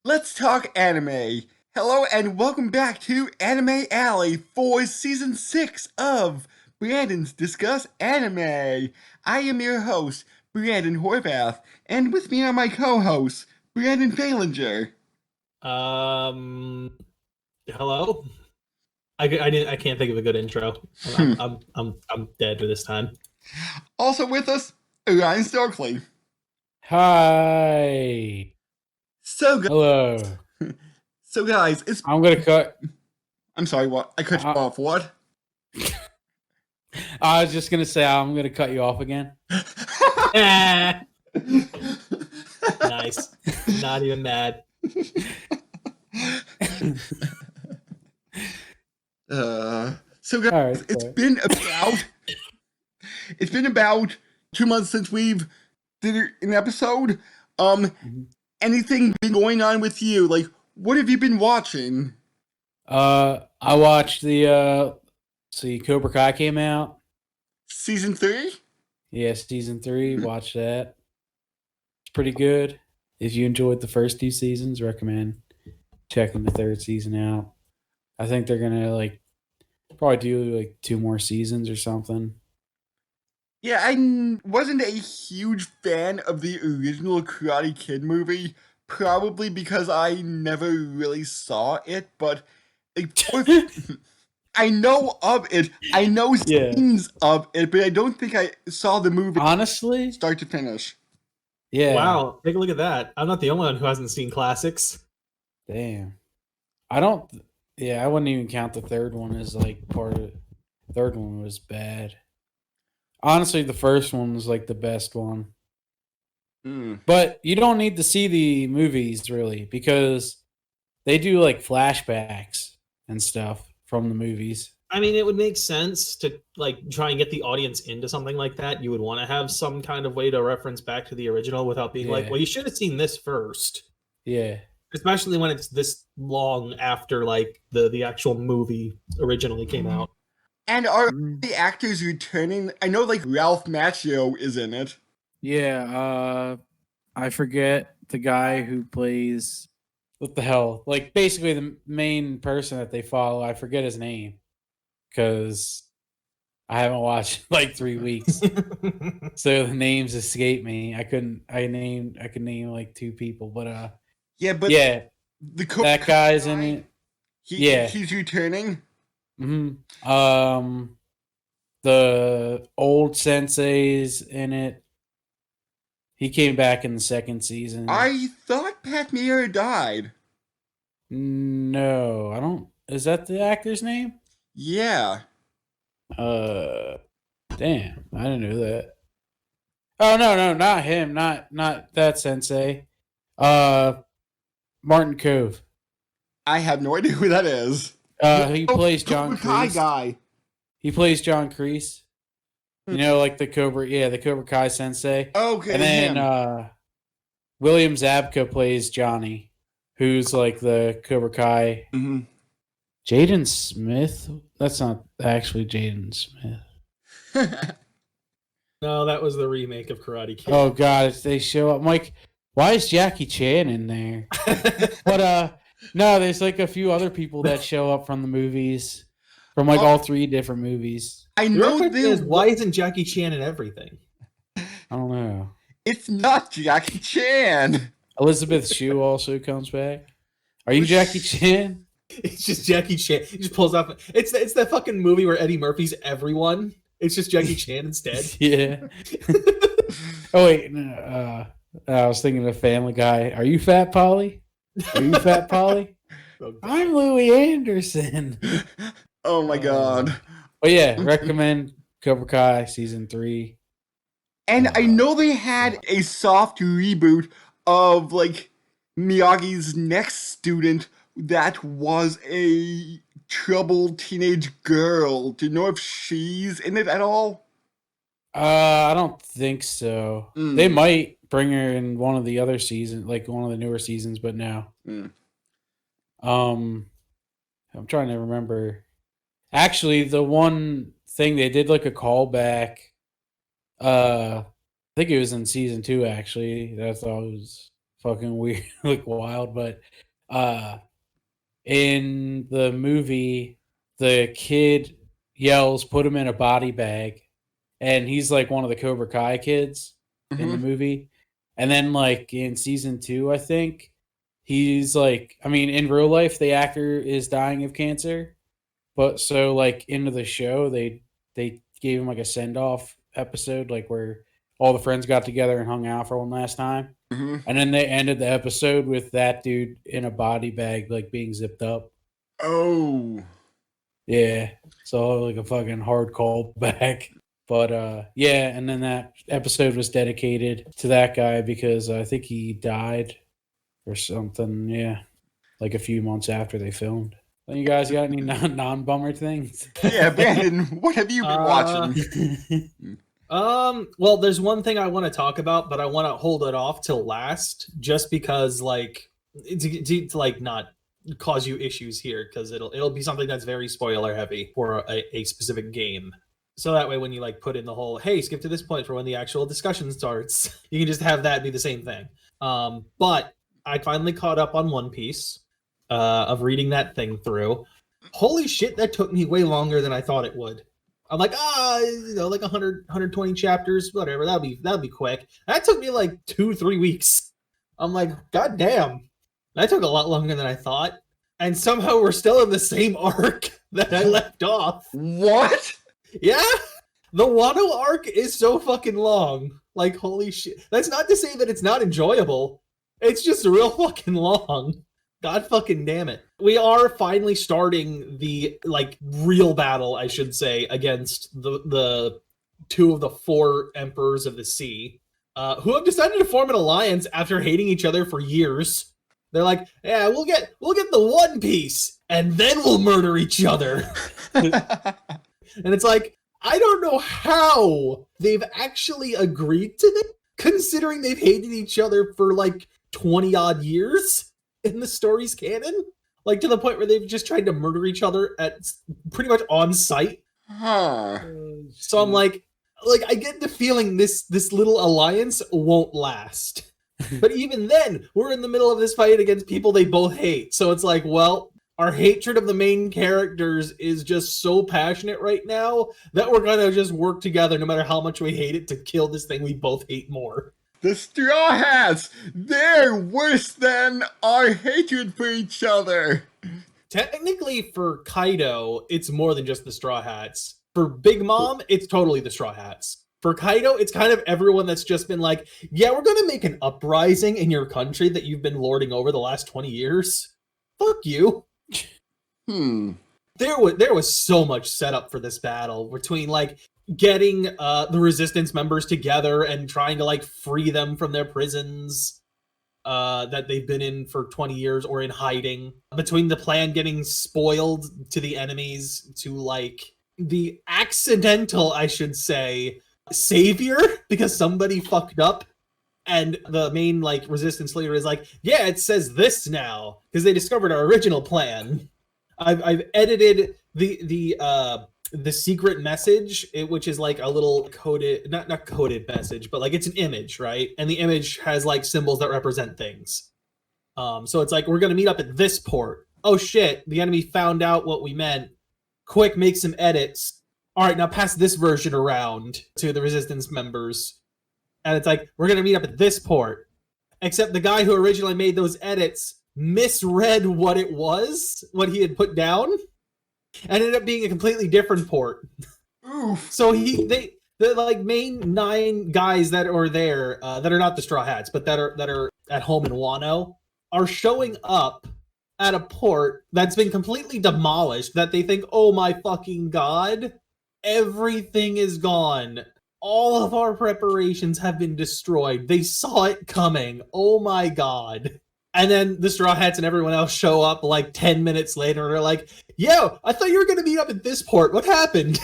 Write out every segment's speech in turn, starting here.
Let's talk anime. Hello and welcome back to Anime Alley for season 6 of Brandon's Discuss Anime. I am your host, Brandon Horvath, and with me are my co-hosts, Brandon Falinger. Hello. I can't think of a good intro. I'm dead for this time. Also with us, Ryan Stokely. Hi. Hello. So guys, I'm gonna cut. I'm sorry, what? I cut you off, what? I was just gonna say I'm gonna cut you off again. Nice. Not even mad. So guys, All right, it's been about 2 months since we've did an episode. Anything been going on with you? Like, what have you been watching? I watched the Cobra Kai came out. Season 3? Yeah, season 3. Watch that. It's pretty good. If you enjoyed the first 2 seasons, recommend checking the 3rd season out. I think they're gonna probably do 2 more seasons or something. Yeah, I wasn't a huge fan of the original Karate Kid movie, probably because I never really saw it, but I know of it. I know scenes of it, but I don't think I saw the movie honestly, start to finish. Yeah. Wow, take a look at that. I'm not the only one who hasn't seen classics. Damn. I don't. Yeah, I wouldn't even count the 3rd one as part of it. The 3rd one was bad. Honestly, the first one was the best one. But you don't need to see the movies really because they do flashbacks and stuff from the movies. I mean, it would make sense to try and get the audience into something like that. You would want to have some kind of way to reference back to the original without being well, you should have seen this first. Yeah. Especially when it's this long after the actual movie originally came out. And are the actors returning? I know Ralph Macchio is in it. Yeah, I forget the guy who plays what the hell? Basically the main person that they follow, I forget his name because I haven't watched 3 weeks. So the names escape me. I could name 2 people, but that guy's in it. He's returning. The old sensei's in it. He came back in the 2nd season. I thought Pat Meyer died. No, I don't. Is that the actor's name? Yeah. Damn, I didn't know that. Oh no, not him. Not that sensei. Martin Cove. I have no idea who that is. He plays John Kreese. Guy. He plays John Kreese. You know, the Cobra Kai sensei. Okay. And then William Zabka plays Johnny, who's the Cobra Kai. Mm-hmm. Jaden Smith? That's not actually Jaden Smith. No, that was the remake of Karate Kid. Oh God, they show up. I'm like, why is Jackie Chan in there? But no, there's a few other people that show up from the movies, from all 3 different movies. I know why isn't Jackie Chan in everything? I don't know. It's not Jackie Chan. Elizabeth Shue also comes back. Are you Jackie Chan? It's just Jackie Chan. He just pulls off. It's that fucking movie where Eddie Murphy's everyone. It's just Jackie Chan instead. Yeah. Oh wait, no, I was thinking of Family Guy. Are you Fat Polly? Are you Fat Polly? I'm Louis Anderson. Oh my God. But yeah, recommend Cobra Kai season 3. And I know they had a soft reboot of Miyagi's next student that was a troubled teenage girl. Do you know if she's in it at all? I don't think so. They might bring her in one of the other seasons, one of the newer seasons, but no. I'm trying to remember. Actually, the one thing they did a callback. I think it was in season 2. Actually, that I thought was fucking weird, like wild. But in the movie, the kid yells, "Put him in a body bag," and he's like one of the Cobra Kai kids in the movie. And then like in season 2, I think he's like, I mean, in real life, the actor is dying of cancer, but so like into the show, they gave him like a send off episode, like where all the friends got together and hung out for one last time. And then they ended the episode with that dude in a body bag, like being zipped up. Oh. Yeah. So like a fucking hard call back. But yeah, and then that episode was dedicated to that guy because I think he died or something. Yeah. Like a few months after they filmed. You guys got any non-bummer things? Yeah, Brandon, what have you been watching? Well, there's one thing I want to talk about, but I want to hold it off till last, just because, like, to like not cause you issues here, because it'll be something that's very spoiler heavy for a specific game. So that way, when you like put in the whole, hey, skip to this point for when the actual discussion starts, you can just have that be the same thing. But I finally caught up on One Piece, of reading that thing through. Holy shit, that took me way longer than I thought it would. I'm like, like 120 chapters, whatever. That'll be quick. That took me like 2-3 weeks. I'm like, god damn, that took a lot longer than I thought. And somehow we're still in the same arc that I left off. What? Yeah, the Wano arc is so fucking long. Like, holy shit. That's not to say that it's not enjoyable. It's just real fucking long. God fucking damn it. We are finally starting the, like, real battle, I should say, against the 2 of the 4 emperors of the sea, who have decided to form an alliance after hating each other for years. They're like, yeah, we'll get the One Piece, and then we'll murder each other. And it's like, I don't know how they've actually agreed to this, considering they've hated each other for, like, 20-odd years. In the story's canon, like to the point where they've just tried to murder each other at pretty much on sight. So I'm like I get the feeling this little alliance won't last. But even then, we're in the middle of this fight against people they both hate. So it's like, well, our hatred of the main characters is just so passionate right now that we're gonna just work together no matter how much we hate it to kill this thing we both hate more. The Straw Hats! They're worse than our hatred for each other! Technically, for Kaido, it's more than just the Straw Hats. For Big Mom, it's totally the Straw Hats. For Kaido, it's kind of everyone that's just been like, yeah, we're gonna make an uprising in your country that you've been lording over the last 20 years. Fuck you. There was so much setup for this battle between, like, getting the resistance members together and trying to like free them from their prisons that they've been in for 20 years or in hiding, between the plan getting spoiled to the enemies, to like the accidental, I should say, savior because somebody fucked up and the main like resistance leader is like, yeah, it says this now because they discovered our original plan. I've edited the secret message, which is like a little coded, not coded message, but like it's an image, right? And the image has like symbols that represent things. So it's like, we're going to meet up at this port. Oh shit, the enemy found out what we meant. Quick, make some edits. All right, now pass this version around to the resistance members. And it's like, we're going to meet up at this port. Except the guy who originally made those edits misread what it was, what he had put down, and ended up being a completely different port. Oof. So the like main 9 guys that are there, that are not the Straw Hats, but that are at home in Wano, are showing up at a port that's been completely demolished, that they think, oh my fucking god, everything is gone. All of our preparations have been destroyed. They saw it coming. Oh my god. And then the Straw Hats and everyone else show up like 10 minutes later and they're like, yo, I thought you were going to meet up at this port. What happened?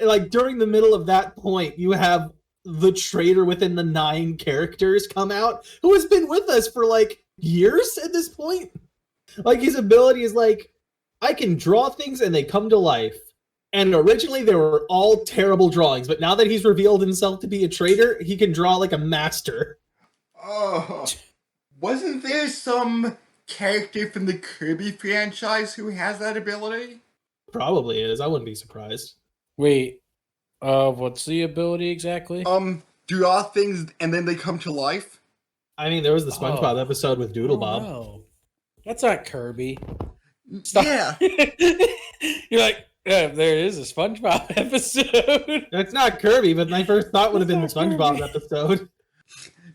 Like during the middle of that point, you have the traitor within the 9 characters come out who has been with us for like years at this point. Like his ability is like, I can draw things and they come to life. And originally they were all terrible drawings, but now that he's revealed himself to be a traitor, he can draw like a master. Oh, wasn't there some character from the Kirby franchise who has that ability? Probably is. I wouldn't be surprised. Wait, what's the ability exactly? Draw things and then they come to life? I mean, there was the SpongeBob Oh, episode with I Doodle don't Bob. know. That's not Kirby. Stop. Yeah. You're like, yeah, there is a SpongeBob episode. It's not Kirby, but my first thought would have been the It's not SpongeBob Kirby. episode.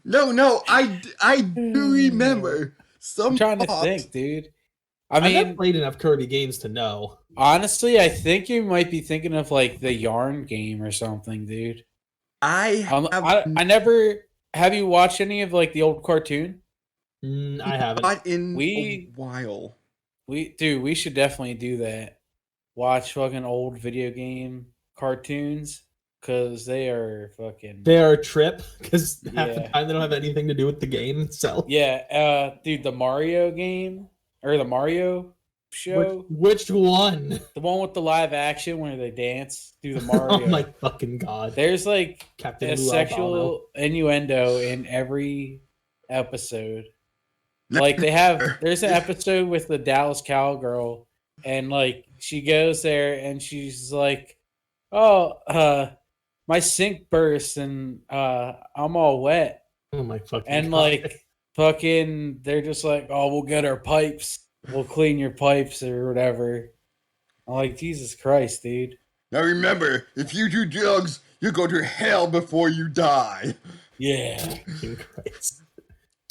No, I do remember some I'm trying to pops. think, dude. I I've never mean, played enough Kirby games to know. honestly, I think you might be thinking of like the Yarn game or something, dude. I have I never. Have you watched any of like the old cartoon? I haven't. not in We- a while. We should definitely do that. Watch fucking old video game cartoons because they are fucking. They are a trip because half the Yeah. time they don't have anything to do with the game itself. Yeah, dude, the Mario game or the Mario show, Which one? the one with the live action where they dance through the Mario. Oh my fucking god! There's like Captain a Lou sexual Albano. innuendo in every episode. Like there's an episode with the Dallas Cowgirl, and like she goes there and she's like, "Oh, my sink burst and I'm all wet," Oh my fucking and god! like fucking, they're just like, "Oh, we'll get our pipes, we'll clean your pipes or whatever." I'm like, Jesus Christ, dude. Now remember, if you do drugs, you go to hell before you die. Yeah. Fucking Christ.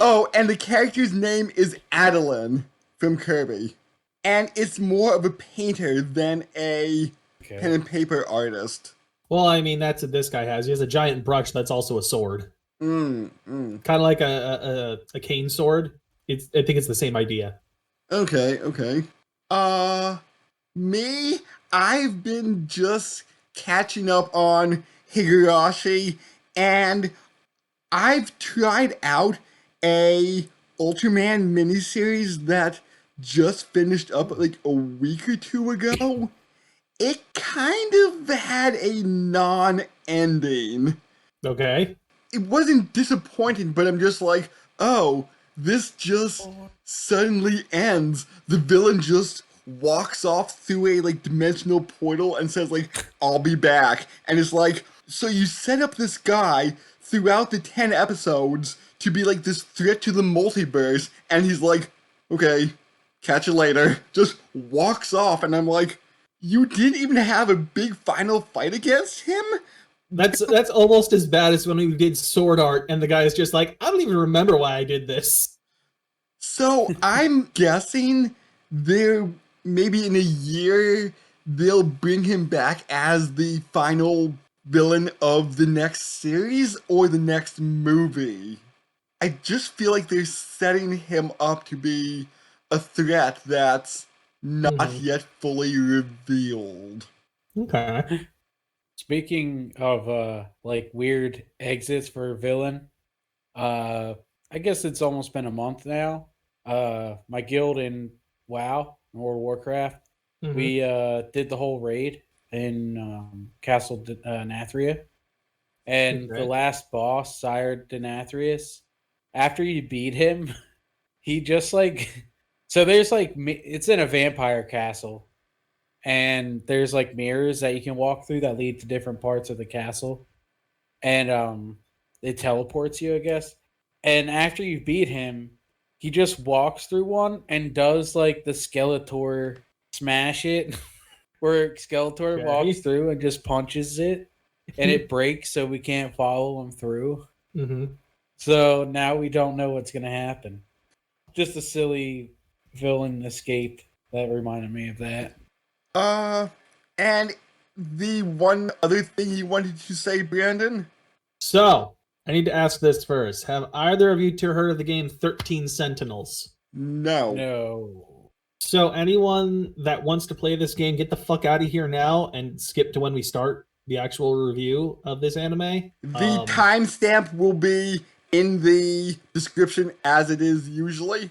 Oh, and the character's name is Adeline from Kirby. And it's more of a painter than a pen Okay. and paper artist. Well, I mean, that's what this guy has. He has a giant brush that's also a sword, kind of like a cane sword. I think it's the same idea. Okay. Me, I've been just catching up on Higurashi, and I've tried out a Ultraman miniseries that just finished up like a week or two ago. It kind of had a non-ending. Okay. It wasn't disappointing, but I'm just like, oh, this just suddenly ends. The villain just walks off through a like dimensional portal and says like, I'll be back. And it's like, so you set up this guy throughout the 10 episodes to be like this threat to the multiverse, and he's like, okay, catch you later. Just walks off, and I'm like, you didn't even have a big final fight against him? That's almost as bad as when we did Sword Art, and the guy's just like, I don't even remember why I did this. So I'm guessing there maybe in a year they'll bring him back as the final villain of the next series or the next movie. I just feel like they're setting him up to be a threat that's not yet fully revealed. Okay. Speaking of like weird exits for a villain, I guess it's almost been a month now. My guild in WoW, World of Warcraft, we did the whole raid in Castle Nathria, and the last boss, Sire Denathrius, after you beat him, he just like, so there's like, it's in a vampire castle, and there's like mirrors that you can walk through that lead to different parts of the castle, and it teleports you, I guess. And after you beat him, he just walks through one and does like the Skeletor smash it, where Skeletor walks through and just punches it, and it breaks, so we can't follow him through. So now we don't know what's gonna happen. Just a silly villain escape that reminded me of that. And the one other thing you wanted to say, Brandon? So, I need to ask this first. Have either of you two heard of the game 13 Sentinels? No. No. So, anyone that wants to play this game, get the fuck out of here now and skip to when we start the actual review of this anime. The timestamp will be in the description as it is usually.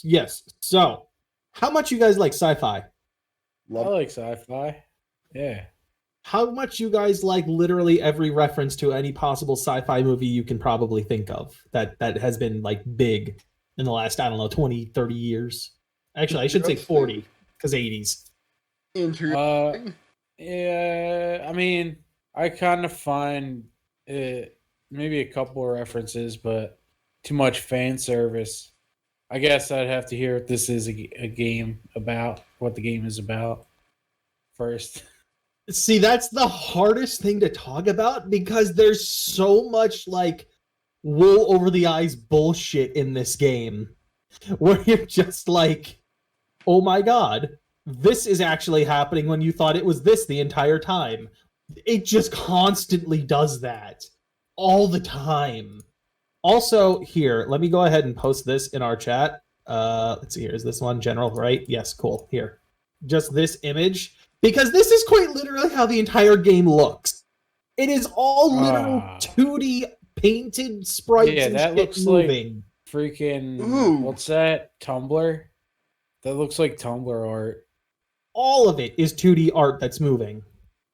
Yes. So, how much you guys like sci-fi? I like sci-fi. Yeah. how much you guys like literally every reference to any possible sci-fi movie you can probably think of that has been like big in the last, I don't know, 20, 30 years. Actually, I should say 40 because 80s. Interesting. Yeah, I mean, I kind of find it maybe a couple of references, but too much fan service. I guess I'd have to hear what this is a game about, what the game is about first. See, that's the hardest thing to talk about because there's so much like wool over the eyes bullshit in this game where you're just like, oh my god, this is actually happening when you thought it was this the entire time. It just constantly does that all the time. Also, here, let me go ahead and post this in our chat. Let's see here. Is this one general, right? Yes, cool. Here. Just this image. Because this is quite literally how the entire game looks. It is all literal 2D painted sprites and that shit looks moving. like freaking... Ooh. What's that? Tumblr? That looks like Tumblr art. All of it is 2D art that's moving.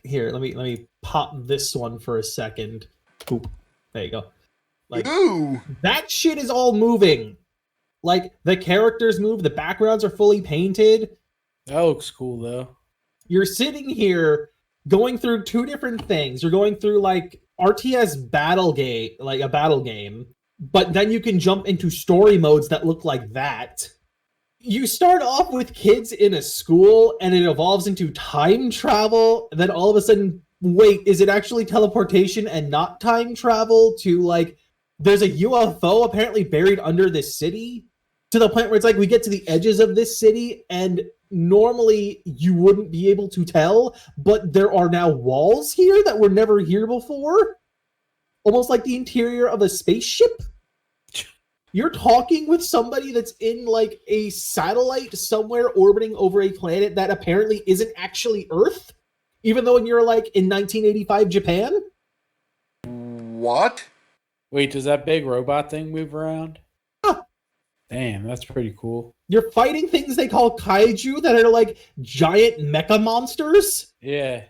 Here, let me pop this one for a second. Oop. There you go. Like, Ooh. that shit is all moving. Like, the characters move, the backgrounds are fully painted. That looks cool, though. You're sitting here going through two different things. You're going through, like, RTS battle game, like a battle game, but then you can jump into story modes that look like that. You start off with kids in a school, and it evolves into time travel, and then all of a sudden, wait, is it actually teleportation and not time travel to, like, there's a UFO apparently buried under this city, to the point where it's like we get to the edges of this city, and normally you wouldn't be able to tell, but there are now walls here that were never here before. Almost like the interior of a spaceship. You're talking with somebody that's in like a satellite somewhere orbiting over a planet that apparently isn't actually Earth, even though you're like in 1985 Japan. What? Wait, does that big robot thing move around? Huh. Damn, that's pretty cool. You're fighting things they call kaiju that are like giant mecha monsters. Yeah.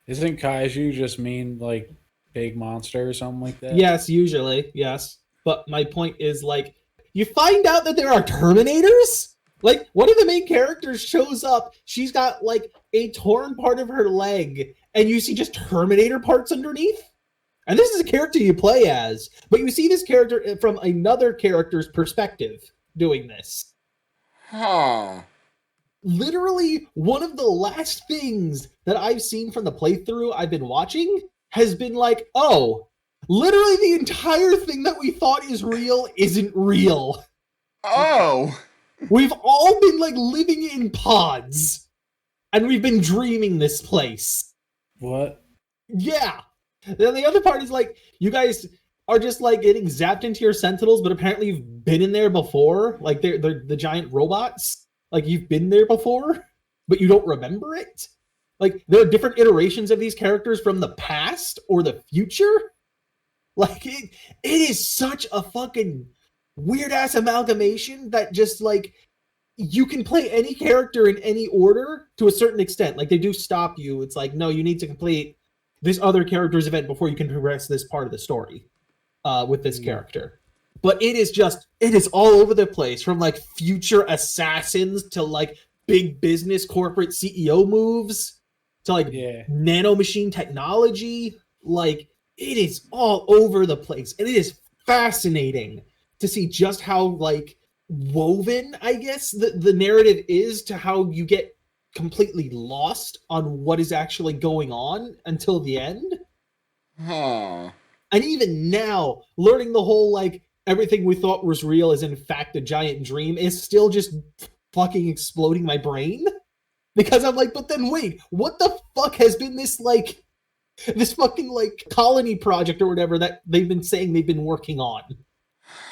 Isn't kaiju just mean like big monster or something like that? Yes, usually, yes. But my point is, like, you find out that there are Terminators? Like, one of the main characters shows up, she's got, like, a torn part of her leg, and you see just Terminator parts underneath? And this is a character you play as, but you see this character from another character's perspective doing this. Huh. Literally, one of the last things that I've seen from the playthrough I've been watching has been like, oh, literally the entire thing that we thought is real isn't real. Oh. We've all been like living in pods, and we've been dreaming this place. What? Yeah. Then the other part is like, you guys are just like getting zapped into your sentinels, but apparently you've been in there before. Like they're the giant robots. Like you've been there before, but you don't remember it. Like there are different iterations of these characters from the past or the future. Like it is such a fucking weird ass amalgamation that just like you can play any character in any order to a certain extent. Like they do stop you. It's like, no, you need to complete this other character's event before you can progress this part of the story with this character. But it is all over the place, from like future assassins to like big business corporate CEO moves to like nano machine technology. Like it is all over the place, and it is fascinating to see just how like woven, I guess, the narrative is to how you get completely lost on what is actually going on until the end. Huh. And even now, learning the whole like everything we thought was real is in fact a giant dream is still just fucking exploding my brain. Because I'm like, but then wait, what the fuck has been this like this fucking like colony project or whatever that they've been saying they've been working on?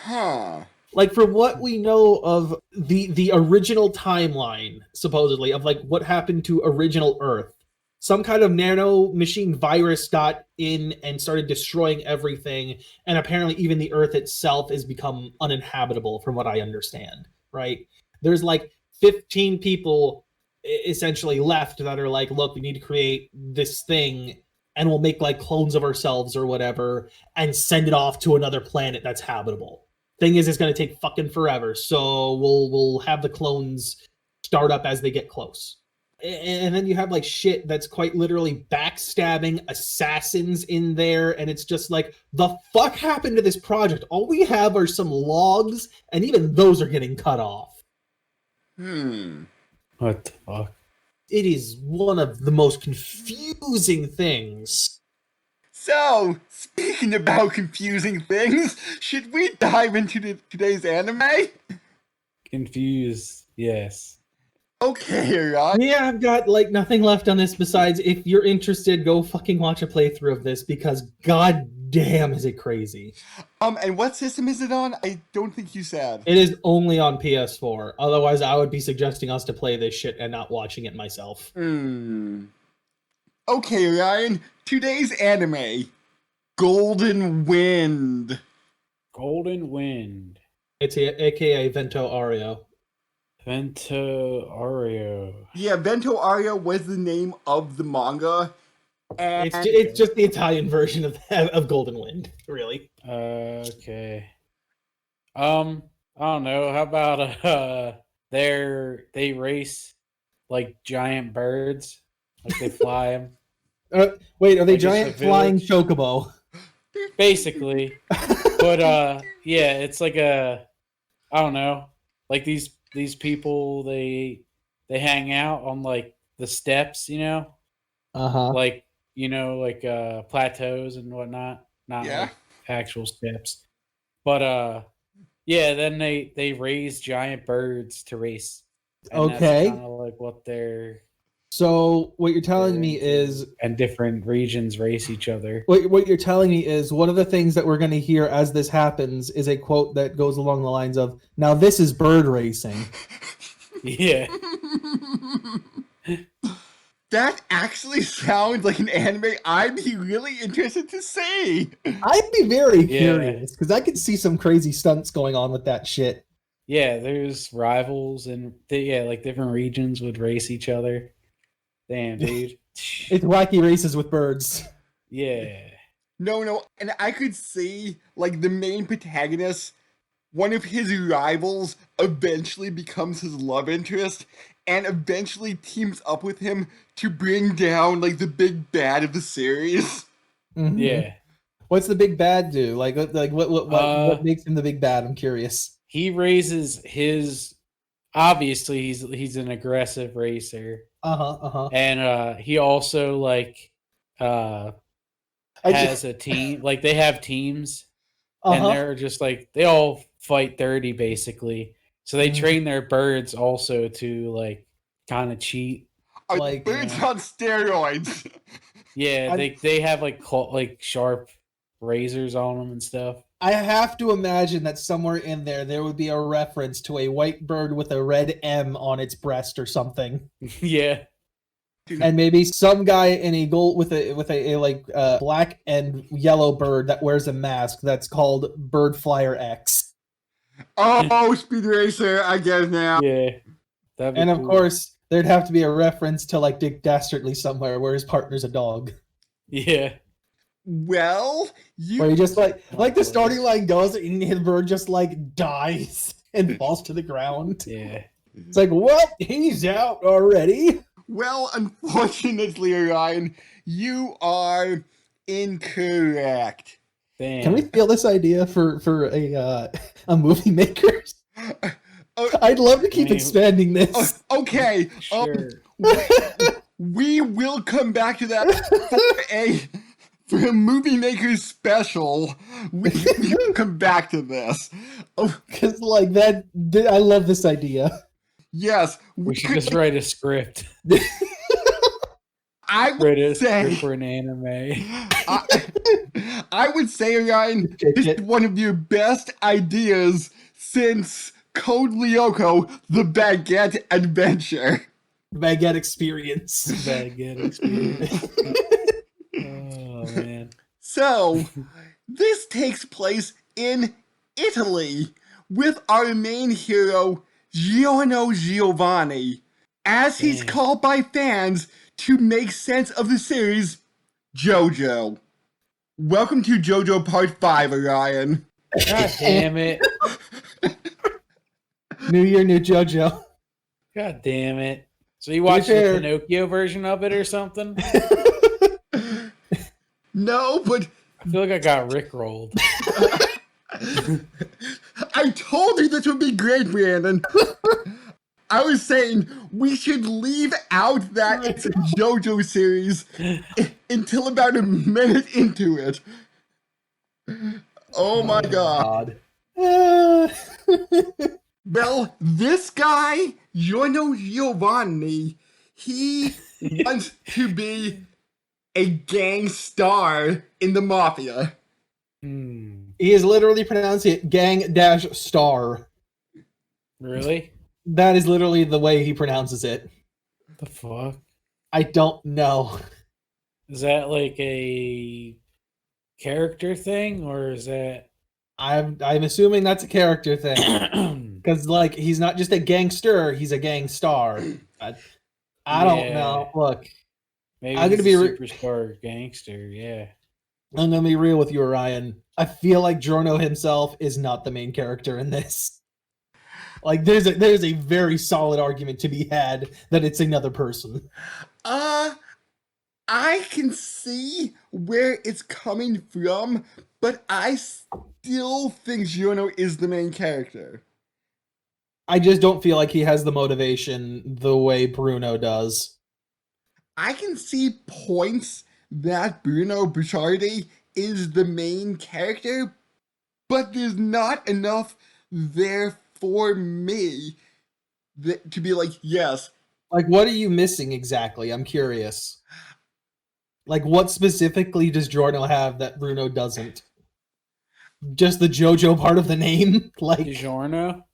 Huh. Like from what we know of the original timeline, supposedly, of like what happened to original Earth, some kind of nano machine virus got in and started destroying everything, and apparently even the Earth itself has become uninhabitable from what I understand, right? There's like 15 people essentially left that are like, look, we need to create this thing and we'll make like clones of ourselves or whatever and send it off to another planet that's habitable. Thing is, it's going to take fucking forever, so we'll have the clones start up as they get close. And then you have like shit that's quite literally backstabbing assassins in there, and it's just like, the fuck happened to this project? All we have are some logs, and even those are getting cut off. What the fuck? It is one of the most confusing things. So, speaking about confusing things, should we dive into today's anime? Confused, yes. Okay, Ryan. Yeah, I've got like nothing left on this besides, if you're interested, go fucking watch a playthrough of this, because god damn is it crazy. And what system is it on? I don't think you said. It is only on PS4. Otherwise, I would be suggesting us to play this shit and not watching it myself. Okay, Ryan. Today's anime, Golden Wind. Golden Wind. It's aka Vento Ario. Vento Ario. Yeah, Vento Ario was the name of the manga. And It's just the Italian version of Golden Wind, really. Okay. I don't know. How about they race like giant birds, like they fly them. Wait, are they Like it's giant a flying village? chocobo? Basically, but yeah, it's like I don't know, like these people they hang out on like the steps, you know, like like plateaus and whatnot, not Yeah. like actual steps, but yeah, then they raise giant birds to race. And Okay. that's kind of like what they're. So what you're telling me is, And different regions race each other. what you're telling me is, one of the things that we're going to hear as this happens is a quote that goes along the lines of, "Now this is bird racing." Yeah. That actually sounds like an anime I'd be really interested to see. I'd be very Yeah. curious because I could see some crazy stunts going on with that shit. Yeah, there's rivals and like different regions would race each other. Damn, dude. It's wacky races with birds. Yeah. No, and I could see, like, the main protagonist, one of his rivals eventually becomes his love interest and eventually teams up with him to bring down, like, the big bad of the series. Mhm. Yeah. What's the big bad do? Like what makes him the big bad? I'm curious. He raises his obviously he's an aggressive racer. And he also like has a team, like they have teams, and they're just like they all fight dirty basically. So they train their birds also to like kind of cheat. Are Like, birds on steroids? Yeah, they have like sharp razors on them and stuff. I have to imagine that somewhere in there would be a reference to a white bird with a red M on its breast or something. Yeah. And maybe some guy in a gold with a like black and yellow bird that wears a mask that's called Bird Flyer X. Oh, Speed Racer, I get it now. Yeah. That'd be And of cool. course, there'd have to be a reference to like Dick Dastardly somewhere where his partner's a dog. Yeah. Well, Where he just like the starting line goes and the bird just like dies and falls to the ground. Yeah. It's like, well, he's out already. Well, unfortunately, Ryan, you are incorrect. Damn. Can we steal this idea for a movie maker? I'd love to keep expanding this. Okay, Sure. we will come back to that for a movie maker's special. We will come back to this. Because like that, I love this idea. Yes, We should just write a script. I Write would a say script for an anime. I would say, Ryan, this is one of your best ideas since Code Lyoko, The Baguette Adventure. Baguette experience. Baguette experience. Oh man. So, this takes place in Italy with our main hero, Giorno Giovanni. as he's Dang. called by fans to make sense of the series, JoJo. Welcome to JoJo Part 5, Orion. God damn it. New year, new JoJo. God damn it. So you watched the fair. Pinocchio version of it or something? No, but I feel like I got rickrolled. I told you this would be great, Brandon. I was saying we should leave out that it's a JoJo series until about a minute into it. Oh my god. Well, this guy, Giorno Giovanni, he wants to be a gang star in the mafia. He is literally pronouncing it gang-star. Really? That is literally the way he pronounces it. What the fuck? I don't know. Is that like a character thing, or is that... I'm assuming that's a character thing. Because, like, he's not just a gangster, he's a gang star. I don't know. Look, maybe I'm he's gonna be a superstar gangster, yeah. I'm gonna be real with you, Orion. I feel like Giorno himself is not the main character in this. Like, there's a very solid argument to be had that it's another person. I can see where it's coming from, but I still think Giorno is the main character. I just don't feel like he has the motivation the way Bruno does. I can see points that Bruno Bucciardi is the main character, but there's not enough there for me to be like, yes. Like, what are you missing exactly? I'm curious. Like, what specifically does Giorno have that Bruno doesn't? Just the JoJo part of the name? Like, DiGiorno?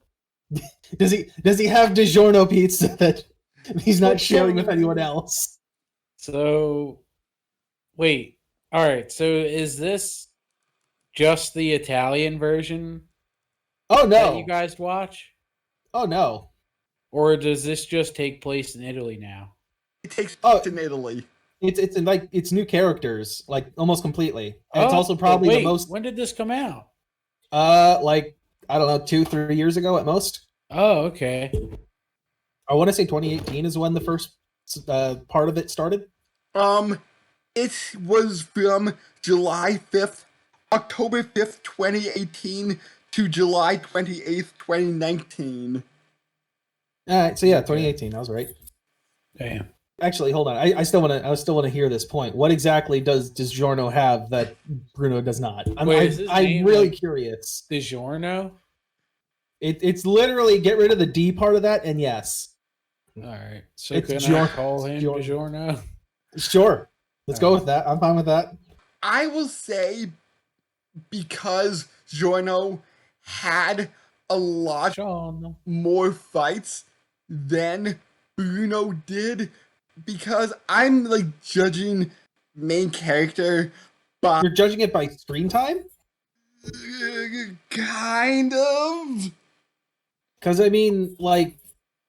does he have DiGiorno pizza that he's not sharing with anyone else? So, wait. All right. So, is this just the Italian version? Oh no! That you guys watch? Oh no! Or does this just take place in Italy now? It takes place in Italy. It's new characters, like almost completely, and it's also probably the most. When did this come out? Like I don't know, 2-3 years ago at most. Oh, okay. I want to say 2018 is when the first part of it started. It was from July 5th, October 5th, 2018 to July 28th, 2019. All right, so yeah, 2018. I was right. Damn. Actually, hold on. I still want to hear this point. What exactly does Giorno have that Bruno does not? I'm really curious. DiGiorno? It's literally get rid of the D part of that, and yes. All right. So can I call him Giorno. DiGiorno? Sure. Let's go with that. I'm fine with that. I will say, because Giorno had a lot more fights than Bruno did, because I'm like judging main character by... You're judging it by screen time? Kind of. Because I mean, like,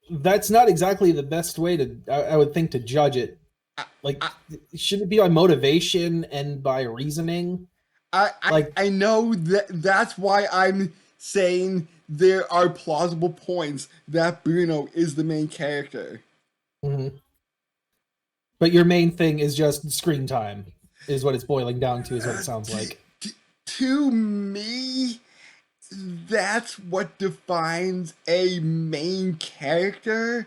that's not exactly the best way to, I would think, to judge it. Like, should it be by motivation and by reasoning? I know that's why I'm saying there are plausible points that Bruno is the main character. Mm-hmm. But your main thing is just screen time, is what it's boiling down to, is what it sounds like. To me, that's what defines a main character.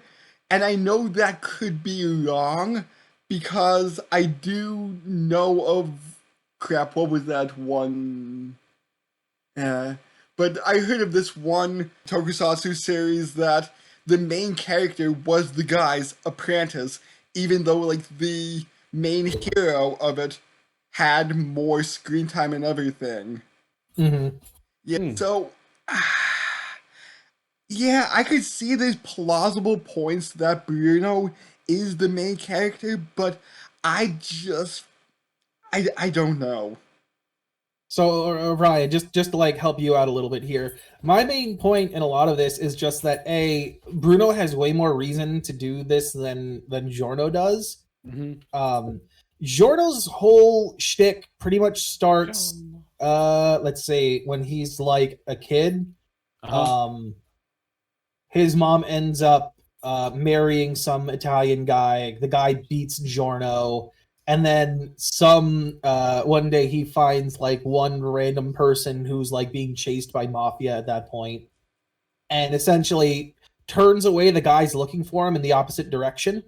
And I know that could be wrong, because I do know of... Crap, what was that one? But I heard of this one tokusatsu series that the main character was the guy's apprentice, even though like the main hero of it had more screen time and everything. Mm-hmm. Yeah, so yeah, I could see there's plausible points that Bruno is the main character, but I don't know. So, Ryan, just to like help you out a little bit here, my main point in a lot of this is just that Bruno has way more reason to do this than Giorno does. Mm-hmm. Giorno's whole shtick pretty much starts, let's say, when he's like a kid. His mom ends up marrying some Italian guy. The guy beats Giorno. And then one day he finds like one random person who's like being chased by mafia at that point, and essentially turns away the guys looking for him in the opposite direction.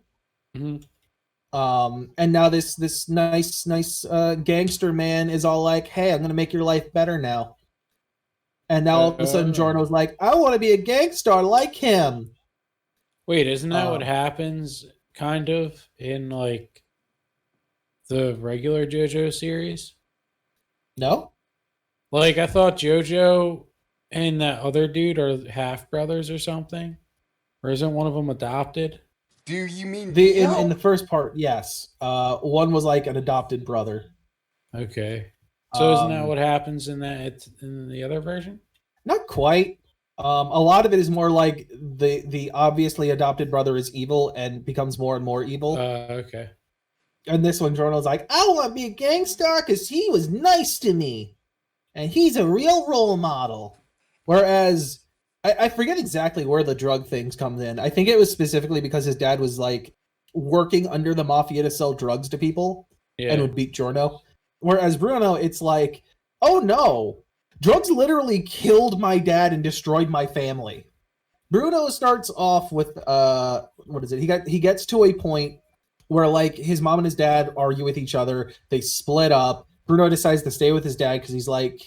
Mm-hmm. And now this nice gangster man is all like, "Hey, I'm gonna make your life better now." And now all of a sudden Giorno's like, "I want to be a gangster like him." Wait, isn't that what happens kind of in like the regular JoJo series? No? Like, I thought JoJo and that other dude are half brothers or something? Or isn't one of them adopted? Do you mean in the first part? Yes. One was like an adopted brother. Okay. So isn't that what happens in the other version? Not quite. A lot of it is more like the obviously adopted brother is evil and becomes more and more evil. Okay. And this one, Jorno's like, I want to be a gangster because he was nice to me. And he's a real role model. Whereas, I forget exactly where the drug things comes in. I think it was specifically because his dad was like working under the mafia to sell drugs to people and would beat Giorno. Whereas Bruno, it's like, oh no, drugs literally killed my dad and destroyed my family. Bruno starts off with what is it? He gets to a point where like his mom and his dad argue with each other. They split up. Bruno decides to stay with his dad because he's like,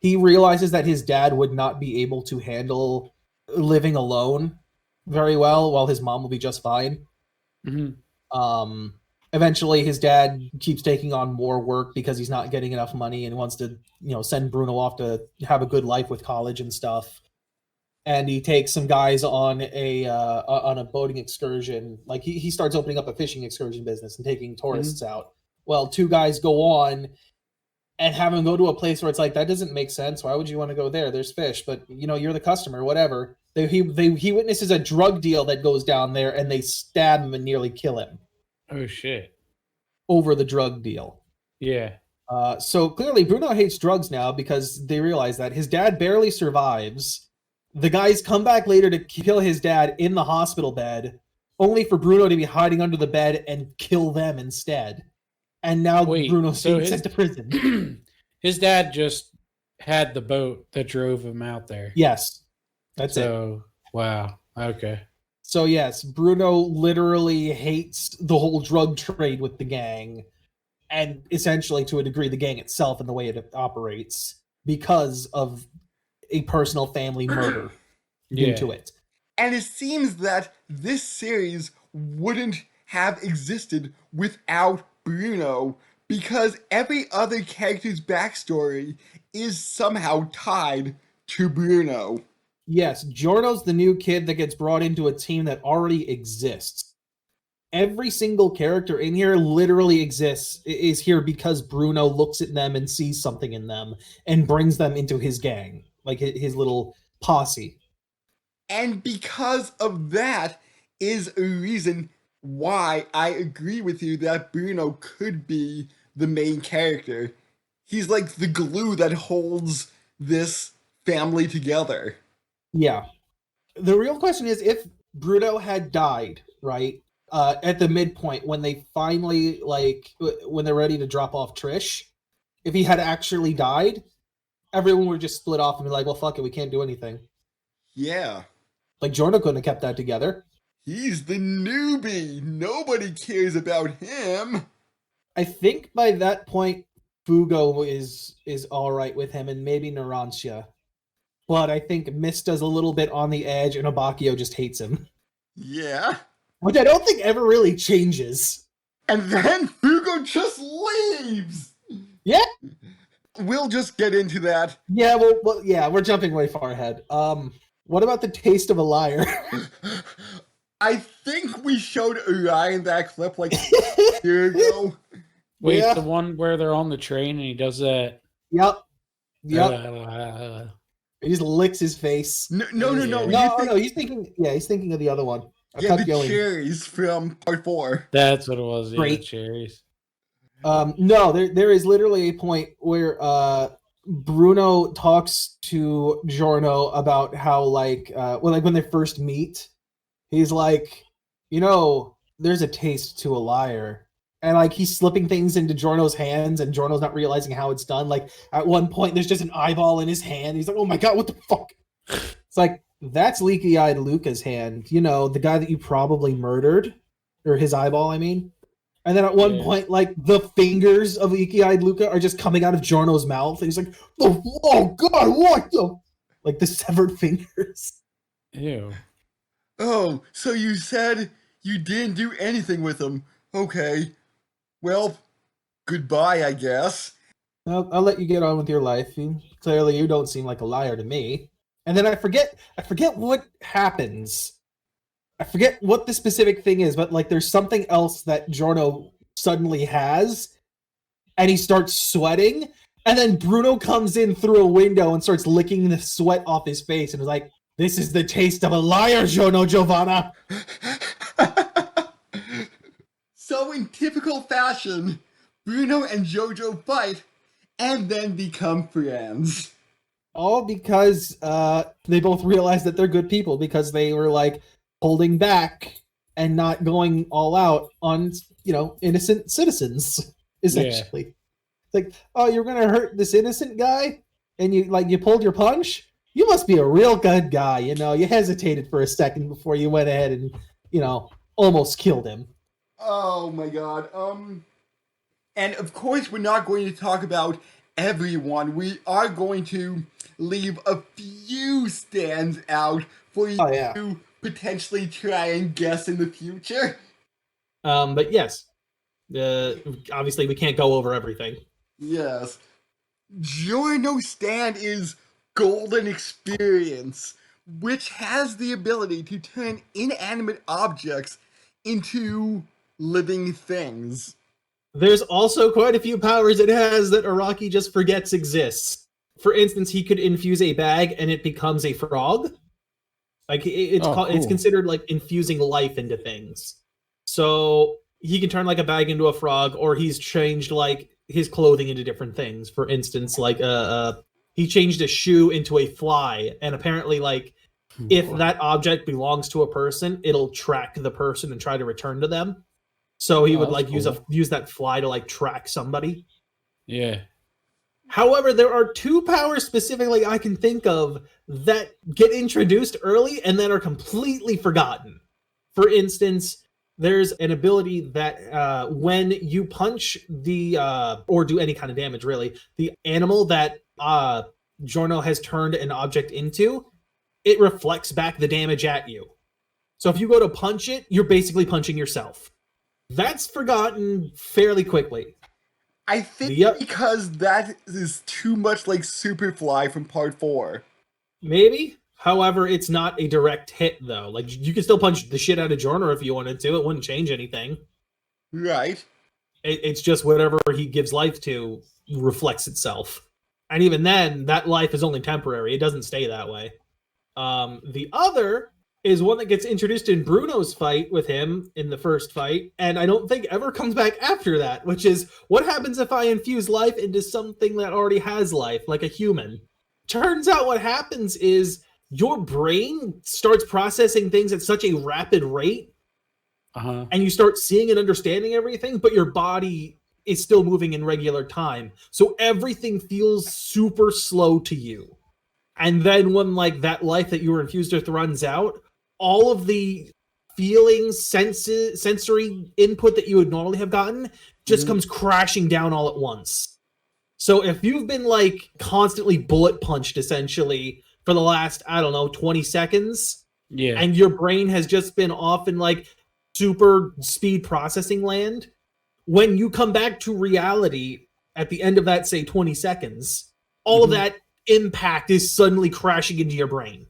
he realizes that his dad would not be able to handle living alone very well, while his mom will be just fine. Mm-hmm. Eventually his dad keeps taking on more work because he's not getting enough money and wants to, send Bruno off to have a good life with college and stuff. And he takes some guys on a boating excursion. Like he starts opening up a fishing excursion business and taking tourists out. Well, two guys go on and have him go to a place where it's like, that doesn't make sense. Why would you want to go there? There's fish, but you're the customer, whatever. He witnesses a drug deal that goes down there, and they stab him and nearly kill him. Oh shit! Over the drug deal. Yeah. So clearly Bruno hates drugs now because they realize that his dad barely survives. The guys come back later to kill his dad in the hospital bed, only for Bruno to be hiding under the bed and kill them instead. And now Bruno's being sent to prison. His dad just had the boat that drove him out there. Yes. That's it. Wow. Okay. So yes, Bruno literally hates the whole drug trade with the gang, and essentially to a degree the gang itself and the way it operates because of a personal family murder due to it. And it seems that this series wouldn't have existed without Bruno, because every other character's backstory is somehow tied to Bruno. Yes, Giorno's the new kid that gets brought into a team that already exists. Every single character in here literally is here because Bruno looks at them and sees something in them and brings them into his gang, like his little posse. And because of that is a reason why I agree with you that Bruno could be the main character. He's like the glue that holds this family together. Yeah. The real question is, if Bruno had died, right, at the midpoint when they finally, when they're ready to drop off Trish, if he had actually died, everyone would just split off and be like, well, fuck it, we can't do anything. Yeah. Like, Giorno couldn't have kept that together. He's the newbie. Nobody cares about him. I think by that point, Fugo is all right with him, and maybe Narancia. But I think Mista's a little bit on the edge, and Abakio just hates him. Yeah. Which I don't think ever really changes. And then Fugo just leaves. Yeah. We'll just get into that. Yeah, well, yeah, we're jumping way far ahead. What about the taste of a liar? I think we showed Orion that clip like a year ago. Wait, the one where they're on the train and he does that Yep. Uh, He just licks his face. No. No, he's thinking of the other one. I Yeah, kept the going. cherries from part 4. that's what it was. Yeah, Great. cherries. No, there is literally a point where Bruno talks to Giorno about how like when they first meet, he's like, there's a taste to a liar. And like he's slipping things into Giorno's hands and Giorno's not realizing how it's done. Like at one point there's just an eyeball in his hand. He's like, "Oh my god, what the fuck?" It's like, that's leaky-eyed Luca's hand. The guy that you probably murdered. Or his eyeball, I mean. And then at one point, like, the fingers of leaky-eyed Luca are just coming out of Giorno's mouth. And he's like, oh god, what the? Like, the severed fingers. Ew. Oh, so you said you didn't do anything with him. Okay. Well, goodbye, I guess. I'll let you get on with your life. Clearly, you don't seem like a liar to me. And then I forget what happens. I forget what the specific thing is, but like there's something else that Giorno suddenly has, and he starts sweating, and then Bruno comes in through a window and starts licking the sweat off his face, and is like, "This is the taste of a liar, Giorno Giovanna." So in typical fashion, Bruno and JoJo fight, and then become friends. All because they both realize that they're good people because they were like holding back and not going all out on innocent citizens, essentially. Yeah. It's like, oh, you're gonna hurt this innocent guy, and you pulled your punch. You must be a real good guy. You hesitated for a second before you went ahead and almost killed him. Oh my god. And of course we're not going to talk about everyone. We are going to leave a few stands out for you to potentially try and guess in the future. But yes, obviously we can't go over everything. Yes. Giorno's stand is Golden Experience, which has the ability to turn inanimate objects into living things. There's also quite a few powers it has that Araki just forgets exists. For instance, he could infuse a bag and it becomes a frog. Like it's considered like infusing life into things. So he can turn like a bag into a frog, or he's changed like his clothing into different things. For instance, like he changed a shoe into a fly, and apparently like if that object belongs to a person, it'll track the person and try to return to them. So he would like use that fly to like track somebody. Yeah. However, there are two powers specifically I can think of that get introduced early and then are completely forgotten. For instance, there's an ability that when you punch or do any kind of damage really, the animal that Giorno has turned an object into, it reflects back the damage at you. So if you go to punch it, you're basically punching yourself. That's forgotten fairly quickly. I think because that is too much like Superfly from Part 4. Maybe. However, it's not a direct hit, though. Like, you can still punch the shit out of Giorno if you wanted to. It wouldn't change anything. Right. It's just whatever he gives life to reflects itself. And even then, that life is only temporary. It doesn't stay that way. The other is one that gets introduced in Bruno's fight with him in the first fight, and I don't think ever comes back after that, which is, what happens if I infuse life into something that already has life, like a human? Turns out what happens is your brain starts processing things at such a rapid rate, and you start seeing and understanding everything, but your body is still moving in regular time. So everything feels super slow to you. And then when like that life that you were infused with runs out, all of the feelings, sensory input that you would normally have gotten just comes crashing down all at once. So if you've been like constantly bullet punched essentially for the last, 20 seconds, and your brain has just been off in like super speed processing land, when you come back to reality at the end of that, say 20 seconds, all of that impact is suddenly crashing into your brain.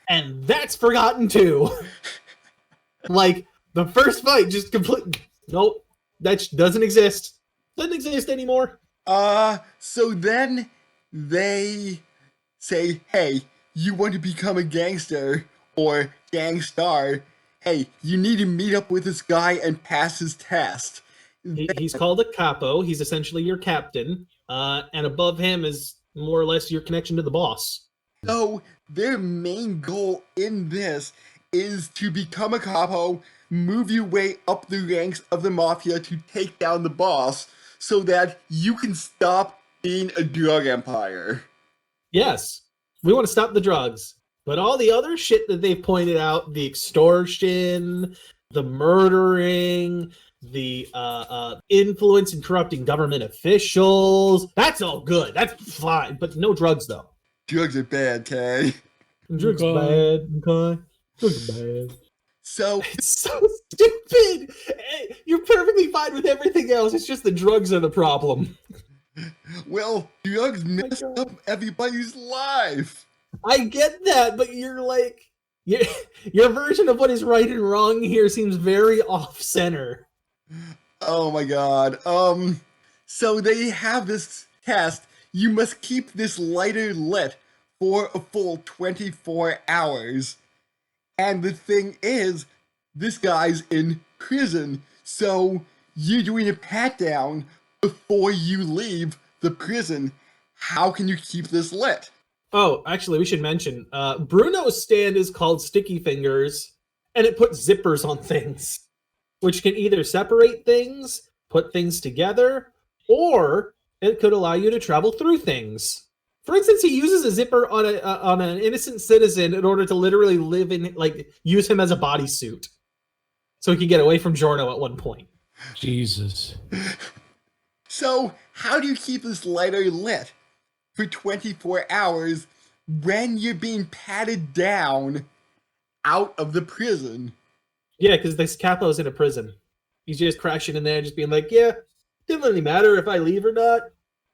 And that's forgotten too. Like, the first fight just completely... Nope. That doesn't exist. Doesn't exist anymore. So then they say, hey, you want to become a gangster or gangstar? Hey, you need to meet up with this guy and pass his test. He's called a capo. He's essentially your captain. And above him is more or less your connection to the boss. So their main goal in this is to become a capo, move your way up the ranks of the mafia to take down the boss so that you can stop being a drug empire. Yes, we want to stop the drugs. But all the other shit that they've pointed out, the extortion, the murdering, the influence and corrupting government officials, that's all good. That's fine. But no drugs, though. Drugs are bad, Kay. Drugs are bad, okay? Drugs are bad. So It's so stupid. You're perfectly fine with everything else. It's just the drugs are the problem. well, drugs mess up everybody's life. I get that, but you're like your version of what is right and wrong here seems very off center. Oh my god. So they have this test. You must keep this lighter lit for a full 24 hours. And the thing is, this guy's in prison, so you're doing a pat down before you leave the prison. How can you keep this lit? Oh, actually, we should mention Bruno's stand is called Sticky Fingers, and it puts zippers on things, which can either separate things, put things together, or it could allow you to travel through things. For instance, he uses a zipper on an innocent citizen in order to literally live in, like, use him as a bodysuit, so he can get away from Giorno at one point. Jesus. So, how do you keep this lighter lit for 24 hours when you're being patted down out of the prison? Yeah, because this capo's in a prison. He's just crashing in there, just being like, yeah, didn't really matter if I leave or not.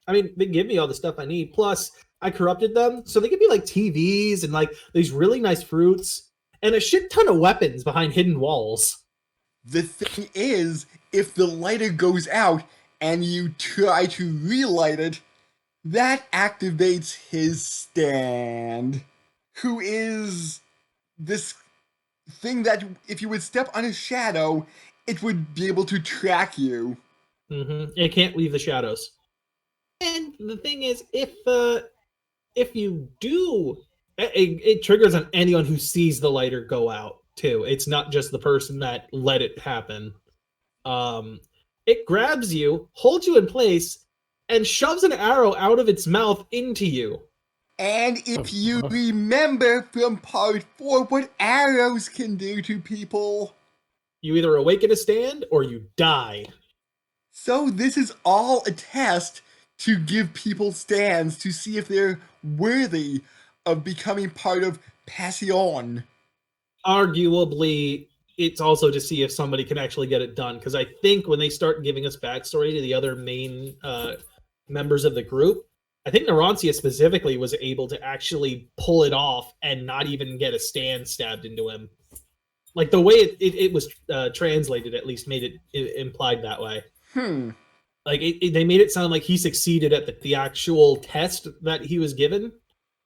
I mean, they give me all the stuff I need. Plus, I corrupted them, so they give me like TVs and like these really nice fruits and a shit ton of weapons behind hidden walls. The thing is, if the lighter goes out and you try to relight it, that activates his stand, who is this thing that if you would step on his shadow, it would be able to track you. It can't leave the shadows. And the thing is, if you do, it triggers on anyone who sees the lighter go out too. It's not just the person that let it happen. It grabs you, holds you in place, and shoves an arrow out of its mouth into you. And if you remember from part 4 what arrows can do to people, you either awaken a stand or you die. So this is all a test to give people stands to see if they're worthy of becoming part of Passion. Arguably, it's also to see if somebody can actually get it done, because I think when they start giving us backstory to the other main members of the group, I think Narantia specifically was able to actually pull it off and not even get a stand stabbed into him. Like the way it was translated, at least made it implied that way. Like they made it sound like he succeeded at the actual test that he was given,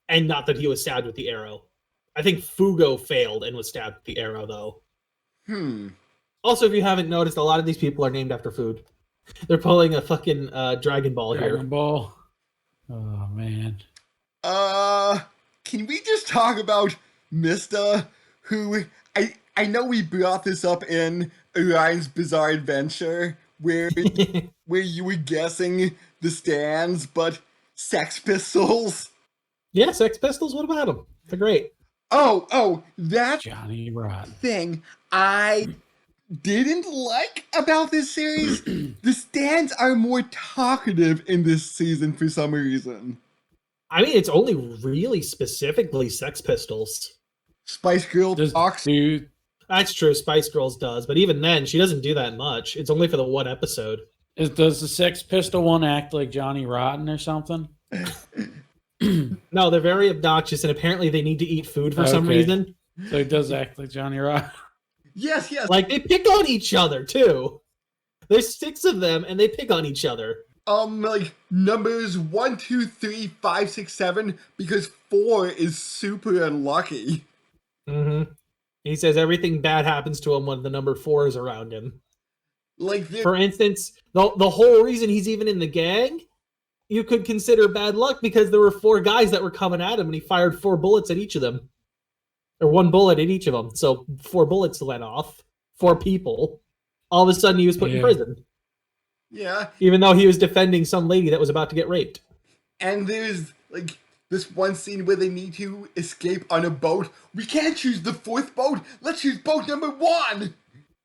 and not that he was stabbed with the arrow. I think Fugo failed and was stabbed with the arrow, though. Also, if you haven't noticed, a lot of these people are named after food. They're pulling a fucking Dragon Ball here. Dragon Ball. Oh, man. Can we just talk about Mista, who I know we brought this up in Orion's Bizarre Adventure, where you were guessing the stands, but Sex Pistols? Yeah, Sex Pistols, what about them? They're great. Oh, that Johnny Rotten thing I didn't like about this series. The stands are more talkative in this season for some reason. I mean, it's only really specifically Sex Pistols. Spice Girl talks. Dude, That's true, Spice Girls does, but even then, she doesn't do that much. It's only for the one episode. does the Sex Pistol one act like Johnny Rotten or something? No, they're very obnoxious, and apparently they need to eat food for some reason. So it does act like Johnny Rotten. Yes. Like, they pick on each other, too. There's 6 of them, and they pick on each other. Like numbers 1, 2, 3, 5, 6, 7, because 4 is super unlucky. Mm-hmm. He says everything bad happens to him when the number 4 is around him. Like, For instance, the whole reason he's even in the gang, you could consider bad luck because there were 4 guys that were coming at him and he fired 4 bullets at each of them. Or 1 bullet at each of them. So 4 bullets went off. 4 people. All of a sudden he was put in prison. Yeah. Even though he was defending some lady that was about to get raped. And there's, like, this one scene where they need to escape on a boat. We can't choose the 4th boat. Let's choose boat number 1.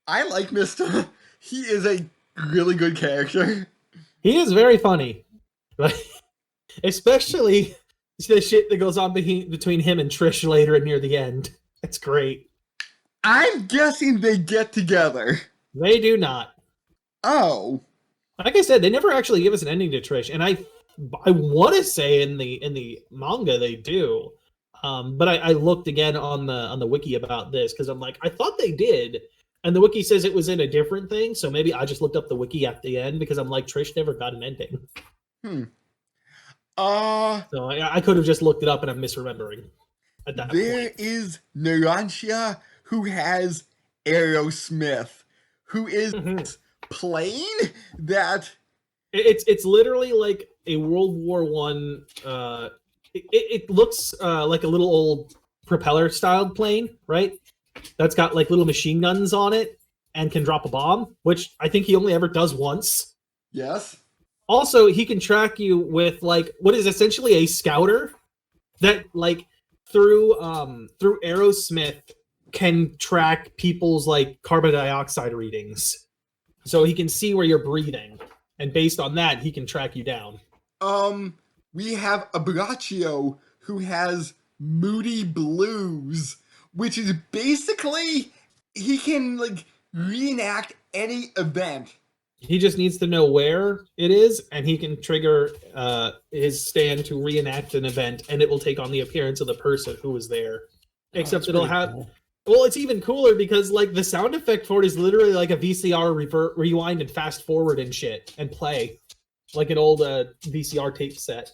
I like Mister. He is a really good character. He is very funny. Especially the shit that goes on between him and Trish later and near the end. It's great. I'm guessing they get together. They do not. Oh. Like I said, they never actually give us an ending to Trish, and I want to say in the manga they do, but I looked again on the wiki about this because I'm like, I thought they did, and the wiki says it was in a different thing, so maybe I just looked up the wiki at the end because I'm like, Trish never got an ending. So I could have just looked it up and I'm misremembering at that There point. is Narancia, who has Aerosmith, who is plane that it's literally like a World War One. It looks like a little old propeller styled plane, right? That's got like little machine guns on it and can drop a bomb, which I think he only ever does once. Yes. Also, he can track you with like what is essentially a scouter that like through Aerosmith can track people's like carbon dioxide readings. So he can see where you're breathing, and based on that, he can track you down. We have Abbraccio, who has Moody Blues, which is basically he can like reenact any event. He just needs to know where it is, and he can trigger his stand to reenact an event, and it will take on the appearance of the person who was there. Except it'll have... Cool. Well, it's even cooler because like the sound effect for it is literally like a VCR rewind and fast forward and shit and play like an old VCR tape set.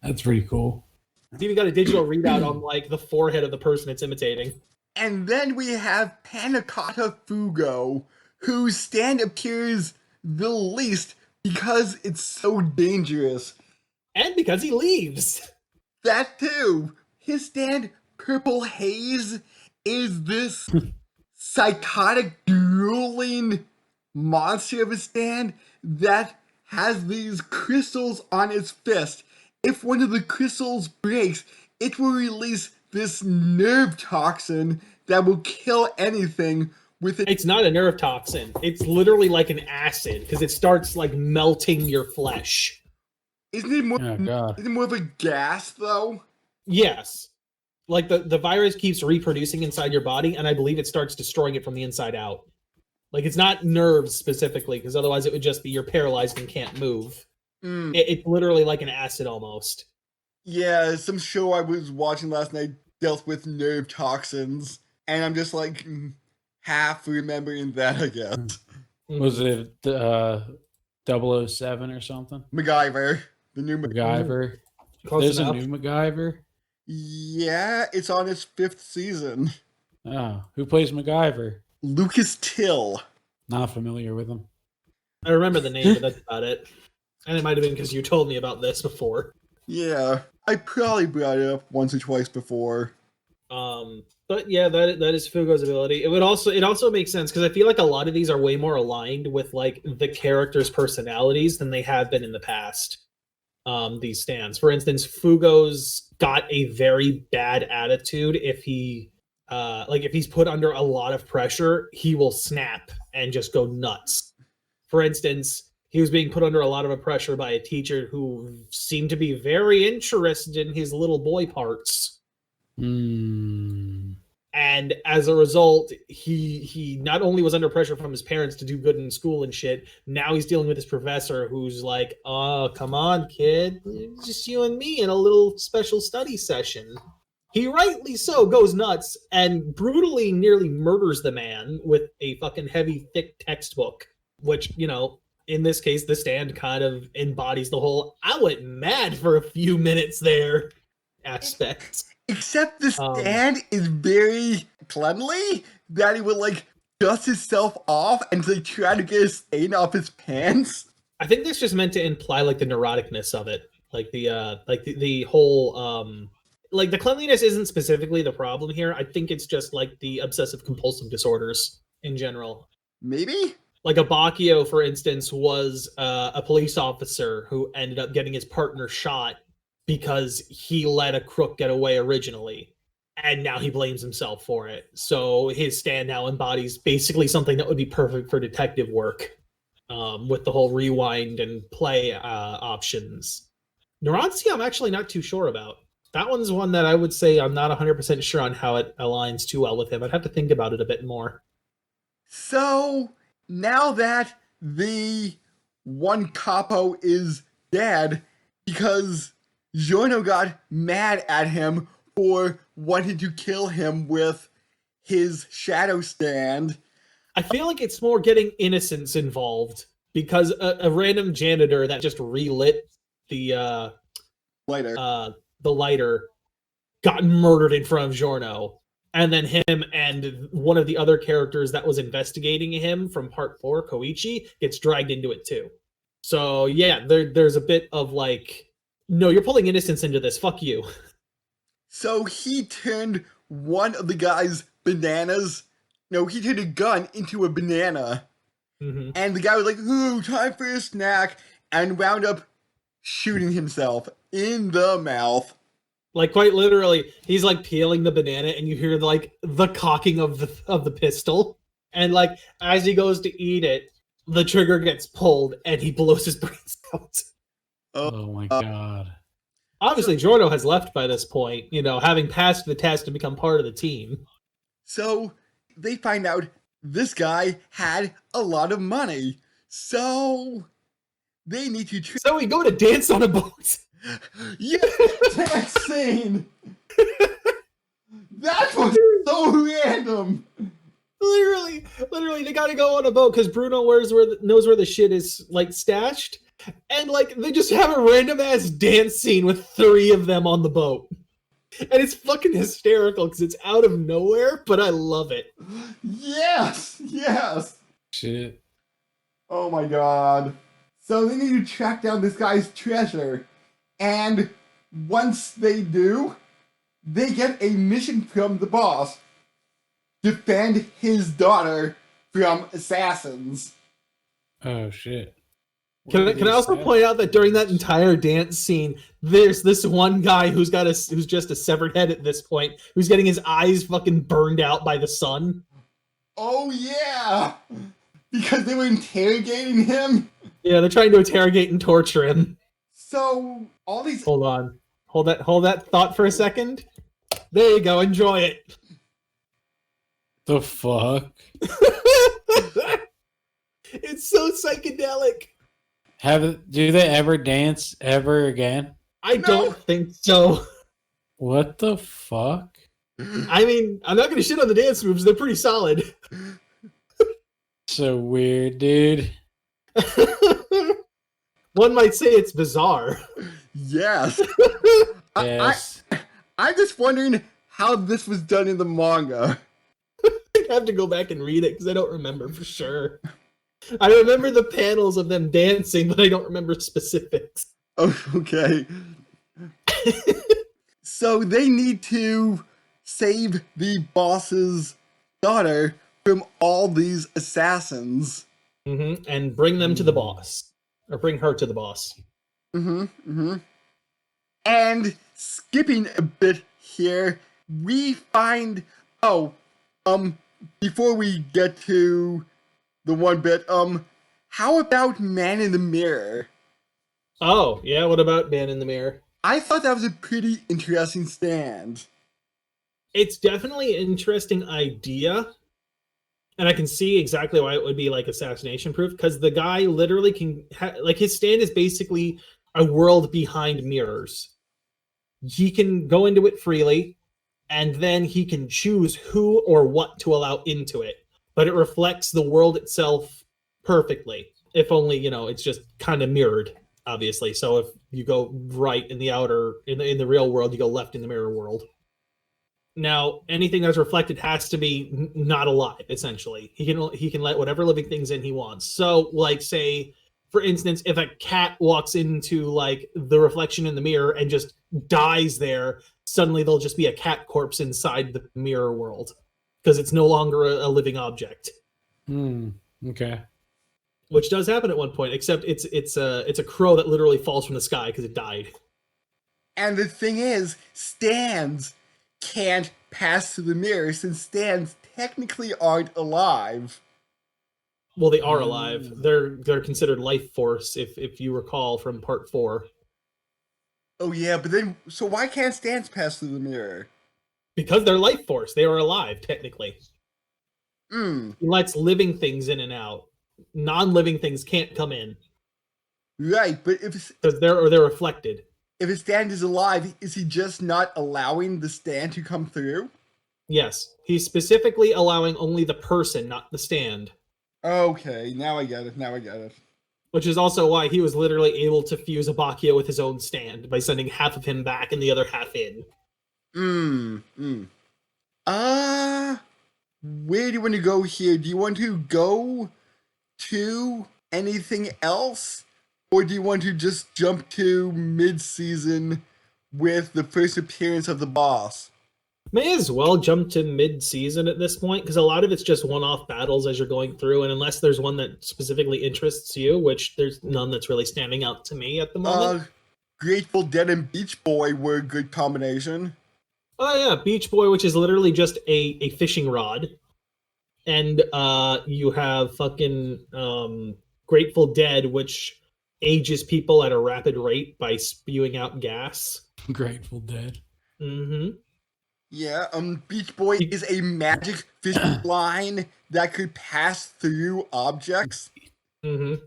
That's pretty cool. It's even got a digital readout on like the forehead of the person it's imitating. And then we have Panacotta Fugo, whose stand appears the least because it's so dangerous. And because he leaves. That too. His stand, Purple Haze, is this psychotic, drooling monster of a stand that has these crystals on its fist. If one of the crystals breaks, it will release this nerve toxin that will kill anything with it. It's not a nerve toxin. It's literally like an acid because it starts like melting your flesh. Isn't it more of a gas though? Yes. Like the virus keeps reproducing inside your body, and I believe it starts destroying it from the inside out. Like it's not nerves specifically, because otherwise it would just be you're paralyzed and can't move. It's literally like an acid almost. Yeah, some show I was watching last night dealt with nerve toxins, and I'm just like half remembering that, I guess. Was it 007 or something? MacGyver. The new MacGyver. There's a new MacGyver? Yeah, it's on its 5th season. Oh, who plays MacGyver? Lucas Till. Not familiar with him. I remember the name, but that's about it. And it might have been because you told me about this before. Yeah, I probably brought it up once or twice before. But yeah, that is Fugo's ability. It also makes sense because I feel like a lot of these are way more aligned with like the characters' personalities than they have been in the past. These stands. For instance, Fugo's got a very bad attitude. If he if he's put under a lot of pressure, he will snap and just go nuts. For instance, he was being put under a lot of pressure by a teacher who seemed to be very interested in his little boy parts. And as a result, he not only was under pressure from his parents to do good in school and shit, now he's dealing with this professor who's like, oh, come on, kid. It's just you and me in a little special study session. He rightly so goes nuts and brutally nearly murders the man with a fucking heavy, thick textbook, which, you know, in this case, the stand kind of embodies the whole "I went mad for a few minutes there" aspect. Except the stand is very cleanly that he would like dust himself off and like try to get a stain off his pants. I think that's just meant to imply like the neuroticness of it, like the whole like the cleanliness isn't specifically the problem here. I think it's just like the obsessive compulsive disorders in general. Maybe? Like Abacchio, for instance, was a police officer who ended up getting his partner shot because he let a crook get away originally. And now he blames himself for it. So his stand now embodies basically something that would be perfect for detective work, with the whole rewind and play options. Neurontia, I'm actually not too sure about. That one's one that I would say I'm not 100% sure on how it aligns too well with him. I'd have to think about it a bit more. So, now that the one capo is dead because Giorno got mad at him for wanting to kill him with his shadow stand. I feel like it's more getting innocence involved because a random janitor that just relit the lighter got murdered in front of Giorno. And then him and one of the other characters that was investigating him from part 4, Koichi, gets dragged into it too. So yeah, there's a bit of like, no, you're pulling innocence into this. Fuck you. So he turned one of the guy's bananas. No, he turned a gun into a banana. Mm-hmm. And the guy was like, ooh, time for a snack. And wound up shooting himself in the mouth. Like quite literally, he's like peeling the banana, and you hear like the cocking of the pistol, and like as he goes to eat it, the trigger gets pulled, and he blows his brains out. Oh my god! Obviously, Giorno has left by this point, you know, having passed the test and become part of the team. So they find out this guy had a lot of money, so they need to. So we go to dance on a boat. Yeah, that scene. That was so random. Literally, they gotta go on a boat because Bruno knows where the shit is like stashed, and like they just have a random ass dance scene with 3 of them on the boat, and it's fucking hysterical because it's out of nowhere, but I love it. Yes. Shit. Oh my god. So they need to track down this guy's treasure. And once they do, they get a mission from the boss. Defend his daughter from assassins. Oh shit. Can I also point out that during that entire dance scene, there's this one guy who's just a severed head at this point, who's getting his eyes fucking burned out by the sun. Oh yeah! Because they were interrogating him? Yeah, they're trying to interrogate and torture him. So, all these... Hold on. Hold that thought for a second. There you go, enjoy it. The fuck? It's so psychedelic. Do they ever dance ever again? I don't think so. What the fuck? I mean, I'm not going to shit on the dance moves. They're pretty solid. So weird, dude. One might say it's bizarre. Yes. Yes. I'm just wondering how this was done in the manga. I have to go back and read it because I don't remember for sure. I remember the panels of them dancing, but I don't remember specifics. Oh, okay. So they need to save the boss's daughter from all these assassins. Mm-hmm. And bring them to the boss. Or bring her to the boss. And skipping a bit here, we find... before we get to the one bit, how about Man in the Mirror? Oh, yeah, what about Man in the Mirror? I thought that was a pretty interesting stand. It's definitely an interesting idea. And I can see exactly why it would be like assassination proof, because the guy literally can like his stand is basically a world behind mirrors. He can go into it freely, and then he can choose who or what to allow into it. But it reflects the world itself perfectly. If only, it's just kind of mirrored, obviously. So if you go right in the outer, in the real world, you go left in the mirror world. Now, anything that's reflected has to be not alive, essentially. He can let whatever living things in he wants. So, like, say, for instance, if a cat walks into, like, the reflection in the mirror and just dies there, suddenly there'll just be a cat corpse inside the mirror world because it's no longer a living object. Okay. Which does happen at one point, except it's a crow that literally falls from the sky because it died. And the thing is, stands can't pass through the mirror since stands technically aren't alive. Well, they are alive. They're considered life force, if you recall from part 4. Oh yeah, but then so why can't stands pass through the mirror? Because they're life force. They are alive, technically. He lets living things in and out. Non-living things can't come in. Right, but if Because they're reflected. a stand is alive, is he just not allowing the stand to come through? Yes. He's specifically allowing only the person, not the stand. Okay, now I get it. Which is also why he was literally able to fuse Abakia with his own stand by sending half of him back and the other half in. Where do you want to go here? Do you want to go to anything else? Or do you want to just jump to mid-season with the first appearance of the boss? May as well jump to mid-season at this point, because a lot of it's just one-off battles as you're going through, and unless there's one that specifically interests you, which there's none that's really standing out to me at the moment. Grateful Dead and Beach Boy were a good combination. Oh yeah, Beach Boy, which is literally just a fishing rod. And you have fucking Grateful Dead, which ages people at a rapid rate by spewing out gas. Grateful Dead. Mm-hmm. Yeah, Beach Boy is a magic fishing line that could pass through objects. Mm-hmm.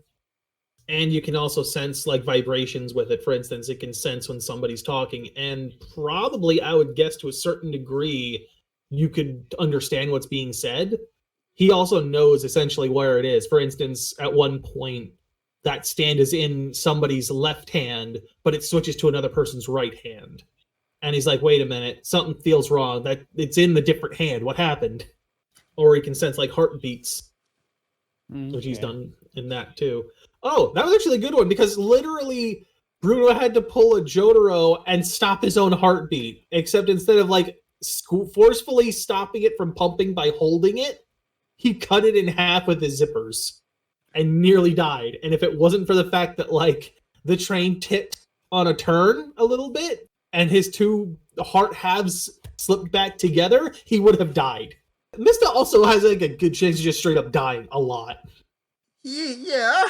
And you can also sense, like, vibrations with it. For instance, it can sense when somebody's talking, and probably, I would guess, to a certain degree, you could understand what's being said. He also knows essentially where it is. For instance, at one point, that stand is in somebody's left hand, but it switches to another person's right hand. And he's like, wait a minute, something feels wrong. That it's in the different hand. What happened? Or he can sense, like, heartbeats, which he's done in that too. Oh, that was actually a good one, because literally Bruno had to pull a Jotaro and stop his own heartbeat, except instead of, like, forcefully stopping it from pumping by holding it, he cut it in half with his zippers and nearly died. And if it wasn't for the fact that, like, the train tipped on a turn a little bit and his two heart halves slipped back together, he would have died. Mista also has, like, a good chance of just straight up dying a lot. Yeah.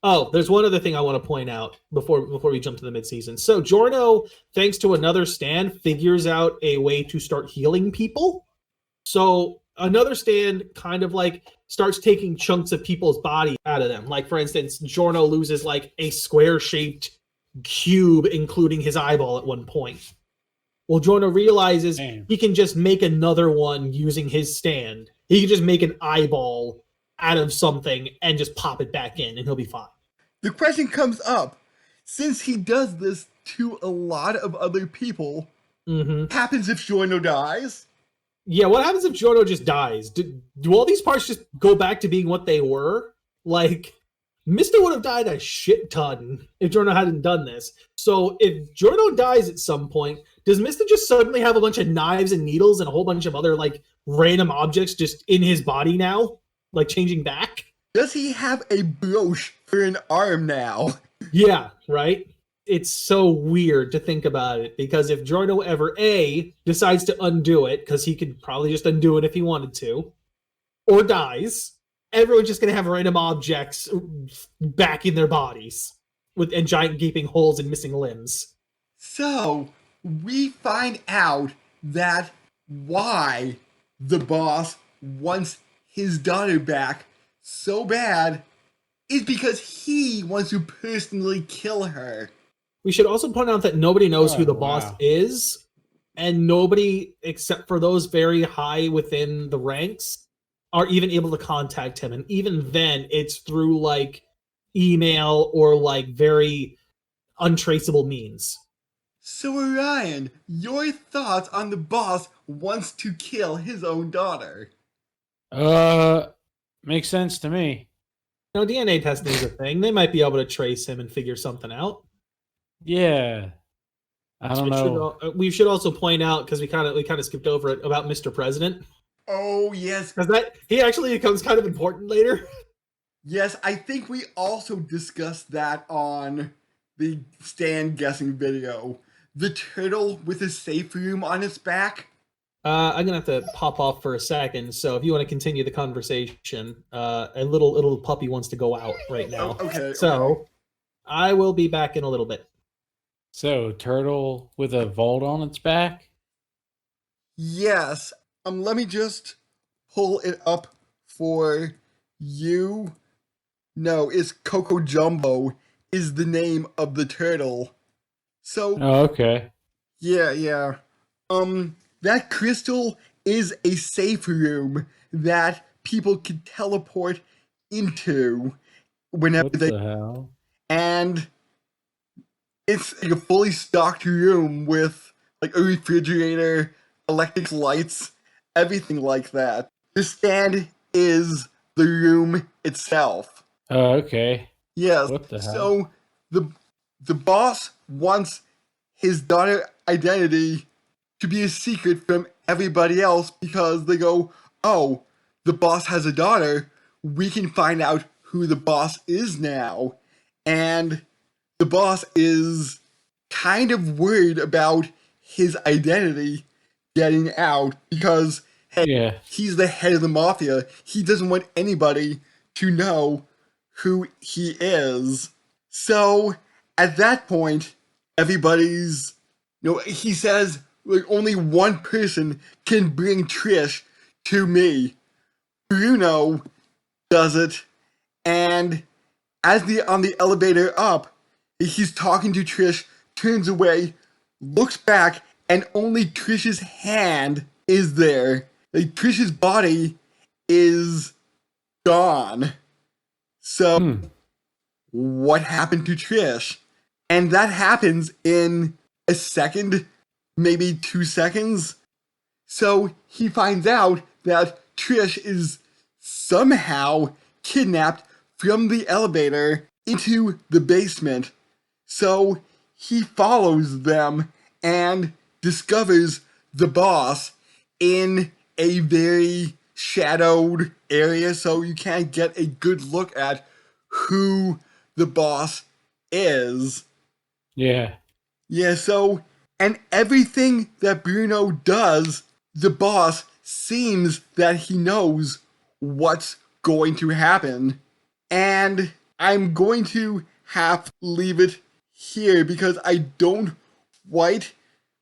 Oh, there's one other thing I want to point out before we jump to the mid-season. So Giorno, thanks to another stand, figures out a way to start healing people. So another stand kind of, like, starts taking chunks of people's body out of them. Like, for instance, Giorno loses, like, a square-shaped cube, including his eyeball at one point. Well, Giorno realizes he can just make another one using his stand. He can just make an eyeball out of something and just pop it back in, and he'll be fine. The question comes up, since he does this to a lot of other people, what happens if Giorno dies? Yeah, what happens if Giorno just dies? Do all these parts just go back to being what they were? Like, Mista would have died a shit ton if Giorno hadn't done this. So if Giorno dies at some point, does Mista just suddenly have a bunch of knives and needles and a whole bunch of other, like, random objects just in his body now? Like, changing back? Does he have a brooch for an arm now? Yeah, right? It's so weird to think about it, because if Giorno ever A, decides to undo it, because he could probably just undo it if he wanted to, or dies, everyone's just going to have random objects back in their bodies and giant gaping holes and missing limbs. So, we find out that why the boss wants his daughter back so bad is because he wants to personally kill her. We should also point out that nobody knows who the boss is, and nobody, except for those very high within the ranks, are even able to contact him. And even then, it's through like email or like very untraceable means. So Orion, your thoughts on the boss wants to kill his own daughter? Makes sense to me. You know, DNA testing is a thing. They might be able to trace him and figure something out. Yeah. I don't know. We should also point out, because we kind of skipped over it, about Mr. President, Oh yes, because that he actually becomes kind of important later. yes. I think we also discussed that on the Stan guessing video. The turtle with a safe room on its back. I'm gonna have to pop off for a second. So if you want to continue the conversation, a little puppy wants to go out right now. Oh, okay. So I will be back in a little bit. So, turtle with a vault on its back? Yes. Let me just pull it up for you. No, it's Coco Jumbo is the name of the turtle. So Oh, okay. yeah. That crystal is a safe room that people can teleport into whenever What they, the hell? and it's like a fully stocked room with like a refrigerator, electric lights, everything like that. The stand is the room itself. Oh, okay. Yes. What the hell? So the boss wants his daughter identity to be a secret from everybody else because they go, "Oh, the boss has a daughter. We can find out who the boss is now." And the boss is kind of worried about his identity getting out because, hey, Yeah. he's the head of the mafia. He doesn't want anybody to know who he is. So at that point, everybody's, he says, like, only one person can bring Trish to me. Bruno does it, and as the on the elevator up, he's talking to Trish, turns away, looks back, and only Trish's hand is there. Like, Trish's body is gone. So what happened to Trish? And that happens in a second, maybe 2 seconds. So he finds out that Trish is somehow kidnapped from the elevator into the basement. So he follows them and discovers the boss in a very shadowed area, so you can't get a good look at who the boss is. Yeah. Yeah, so, and everything that Bruno does, the boss seems that he knows what's going to happen. And I'm going to have to leave it here because I don't quite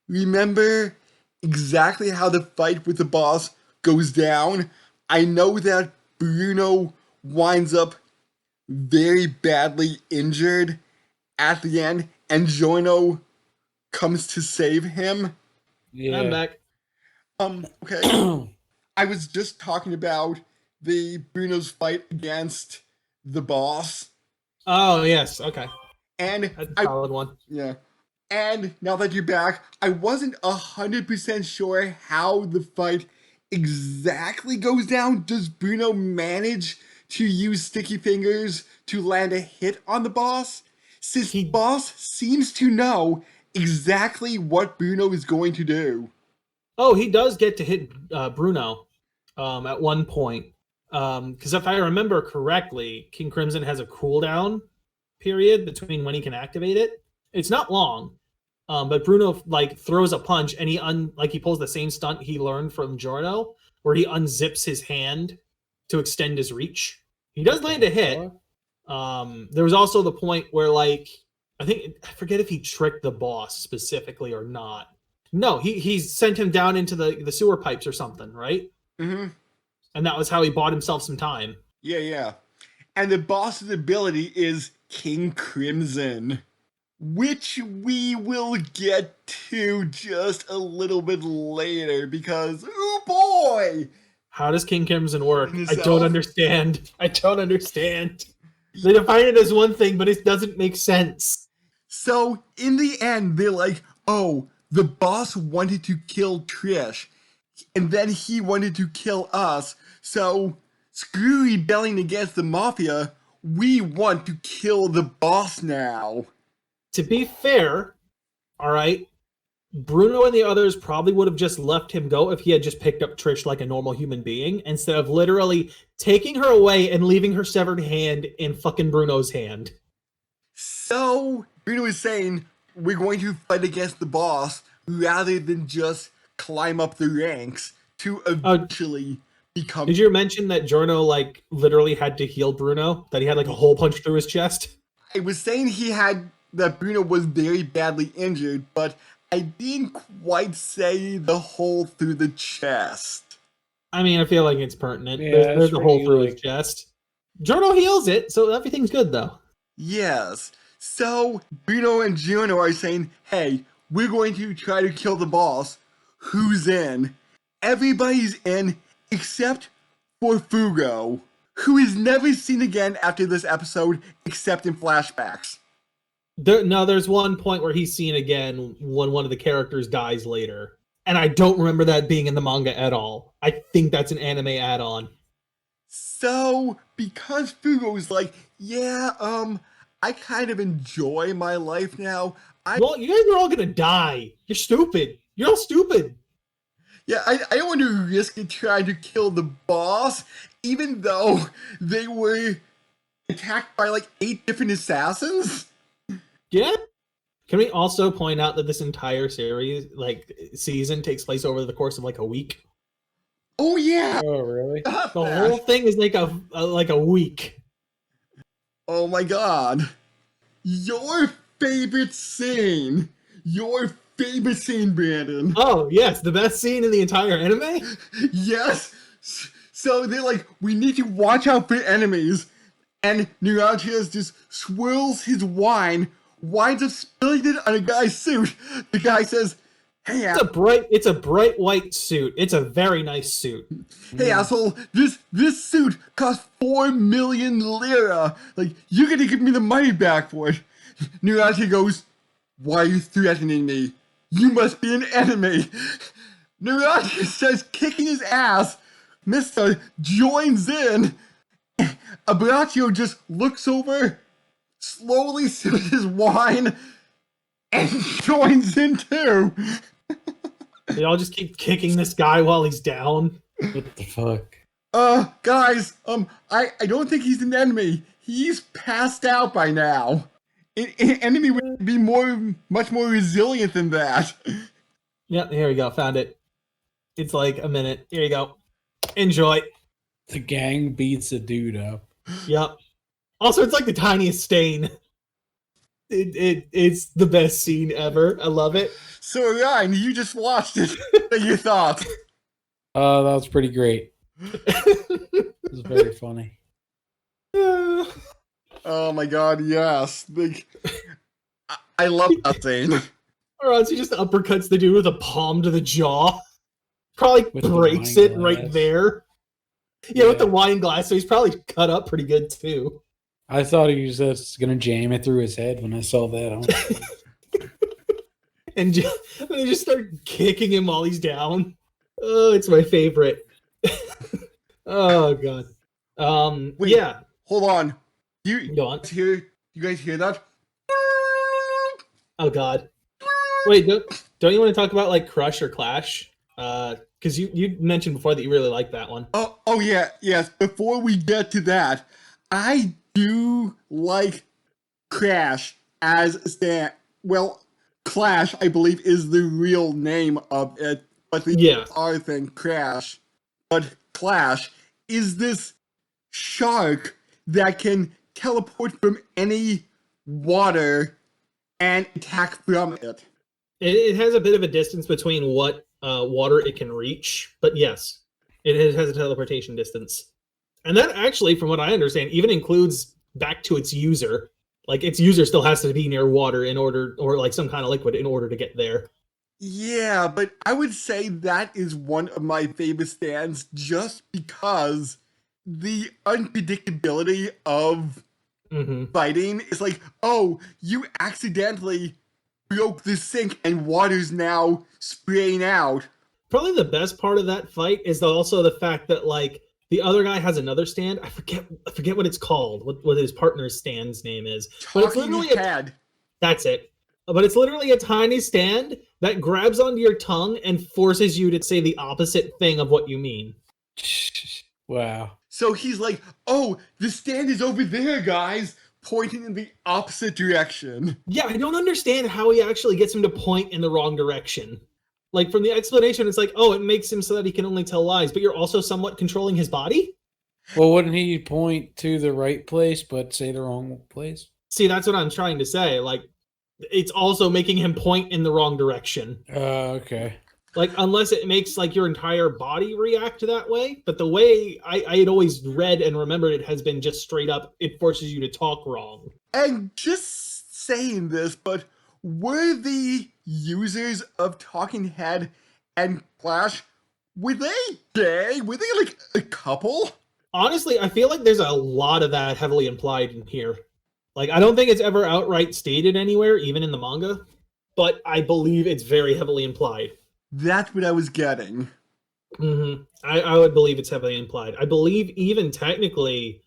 remember exactly how the fight with the boss goes down. I know that Bruno winds up very badly injured at the end, and Joino comes to save him. Yeah. I'm back. Okay. I was just talking about the Bruno's fight against the boss. Oh yes, okay, And that's a solid one. yeah. And now that you're back, I wasn't 100% sure how the fight exactly goes down. Does Bruno manage to use sticky fingers to land a hit on the boss? Since the boss seems to know exactly what Bruno is going to do. Oh, he does get to hit Bruno at one point. Because if I remember correctly, King Crimson has a cooldown period between when he can activate it. It's not long, but Bruno like throws a punch and he pulls the same stunt he learned from Giorno, where he unzips his hand to extend his reach. He does land a hit. There was also the point where I forget if he tricked the boss specifically or not. No, he sent him down into the sewer pipes or something, right? Mm-hmm. And that was how he bought himself some time. Yeah. And the boss's ability is King Crimson, which we will get to just a little bit later because, oh boy, How does King Crimson work? I Himself. don't understand. I don't understand. They define it as one thing, but it doesn't make sense. So in the end, they're like, oh, the boss wanted to kill Trish, and then he wanted to kill us. So screw rebelling against the Mafia. We want to kill the boss now. To be fair, all right, Bruno and the others probably would have just let him go if he had just picked up Trish like a normal human being, instead of literally taking her away and leaving her severed hand in fucking Bruno's hand. So Bruno is saying we're going to fight against the boss rather than just climb up the ranks to eventually become. Did you mention that Giorno like literally had to heal Bruno? That he had like a hole punch through his chest? I was saying that Bruno was very badly injured, but I didn't quite say the hole through the chest. I mean, I feel like it's pertinent. Yeah, There's a hole through his like... chest. Giorno heals it, so everything's good though. Yes. So Bruno and Giorno are saying, hey, we're going to try to kill the boss. Who's in? Everybody's in except for Fugo, who is never seen again after this episode except in flashbacks. There's one point where he's seen again when one of the characters dies later. And I don't remember that being in the manga at all. I think that's an anime add-on. So, because Fugo's like, yeah, I kind of enjoy my life now. Well, you guys are all gonna die. You're stupid. You're all stupid. Yeah, I don't want to risk it trying to kill the boss, even though they were attacked by like 8 different assassins. Yeah. Can we also point out that this entire series, like season, takes place over the course of like a week? Oh yeah. Oh really? The whole thing is like a week. Oh my god. Your favorite scene, Brandon. Oh yes, the best scene in the entire anime. Yes. So they're like, we need to watch out for enemies, and Naruto just swirls his wine, winds up spilling it on a guy's suit. The guy says, hey, it's a bright white suit. It's a very nice suit. Hey asshole, this suit cost 4 million lira. Like, you're gonna give me the money back for it. Naruto goes, why are you threatening me? You must be an enemy. Naruto starts kicking his ass. Mista joins in. Abbraccio just looks over, slowly sips his wine, and joins in too. They all just keep kicking this guy while he's down. What the fuck? Guys, I don't think he's an enemy. He's passed out by now. An enemy would be much more resilient than that. Yep, here we go. Found it. It's like a minute. Here you go. Enjoy. The gang beats a dude up. Yep. Also, it's like the tiniest stain. It's the best scene ever. I love it. So, Ryan, you just watched it. What are your thoughts? That was pretty great. It was very funny. Oh my god, yes. I love that scene. Or else he just uppercuts the dude with a palm to the jaw. Probably With the breaks wine it right glass. there. Yeah, with the wine glass, so he's probably cut up pretty good too. I thought he was just gonna jam it through his head when I saw that. And they just start kicking him while he's down. Oh, it's my favorite. Oh god. Wait, yeah. Hold on. You Go on. You guys hear that? Oh god. Wait, don't you want to talk about like Crush or Clash? Because you mentioned before that you really like that one. Oh yeah, yes. Before we get to that, I do like Crash as Clash, I believe, is the real name of it, but the other thing, Crash. But Clash is this shark that can teleport from any water and attack from it. It has a bit of a distance between what water it can reach, but yes, it has a teleportation distance. And that actually, from what I understand, even includes back to its user. Like, its user still has to be near water in order, or like some kind of liquid in order to get there. Yeah, but I would say that is one of my favorite stands just because the unpredictability of Mm-hmm. fighting is like, oh, you accidentally broke the sink and water's now spraying out. Probably the best part of that fight is also the fact that like the other guy has another stand. I forget what it's called. What his partner's stand's name is. But it's Talking literally head. that's it. But it's literally a tiny stand that grabs onto your tongue and forces you to say the opposite thing of what you mean. Wow. So he's like, oh, the stand is over there, guys, pointing in the opposite direction. Yeah, I don't understand how he actually gets him to point in the wrong direction. Like from the explanation, it's like, oh, it makes him so that he can only tell lies, but you're also somewhat controlling his body? Well, wouldn't he point to the right place but say the wrong place? See, that's what I'm trying to say. Like, it's also making him point in the wrong direction. Okay. Like, unless it makes like your entire body react that way. But the way I had always read and remembered it has been just straight up, it forces you to talk wrong. And just saying this, but were the users of Talking Head and Flash, were they gay? Were they like a couple? Honestly, I feel like there's a lot of that heavily implied in here. Like, I don't think it's ever outright stated anywhere, even in the manga, but I believe it's very heavily implied. That's what I was getting. I would believe it's heavily implied. I believe even technically,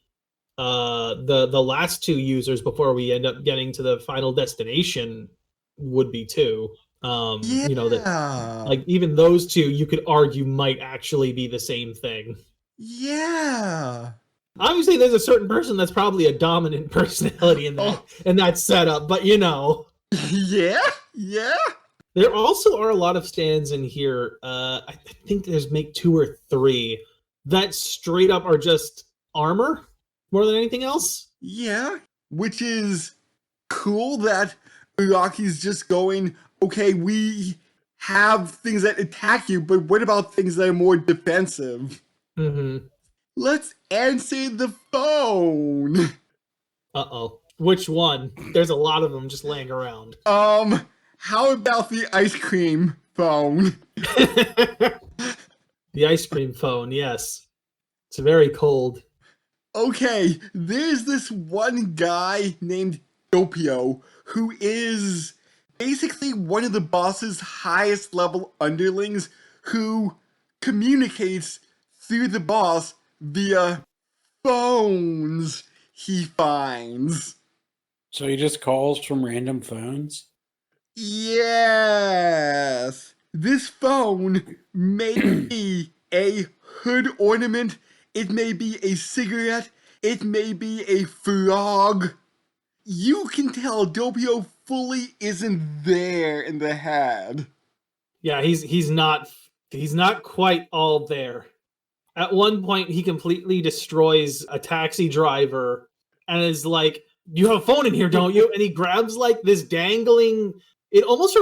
the last two users before we end up getting to the final destination would be too. Yeah. You know that like even those two, you could argue might actually be the same thing. Yeah. Obviously, there's a certain person that's probably a dominant personality in that setup, but you know. Yeah. Yeah. There also are a lot of stands in here. I think there's make 2 or 3 that straight up are just armor more than anything else. Yeah. Which is cool that Iraqi's just going, okay, we have things that attack you, but what about things that are more defensive? Mm-hmm. Let's answer the phone. Uh-oh. Which one? There's a lot of them just laying around. How about the ice cream phone? The ice cream phone, yes. It's very cold. Okay, there's this one guy named Doppio who is basically one of the boss's highest level underlings who communicates through the boss via phones he finds. So he just calls from random phones? Yes. This phone may be a hood ornament, it may be a cigarette, it may be a frog. You can tell Doppio fully isn't there in the head. Yeah, he's not quite all there. At one point he completely destroys a taxi driver and is like, "You have a phone in here, don't you?" And he grabs like this dangling. It almost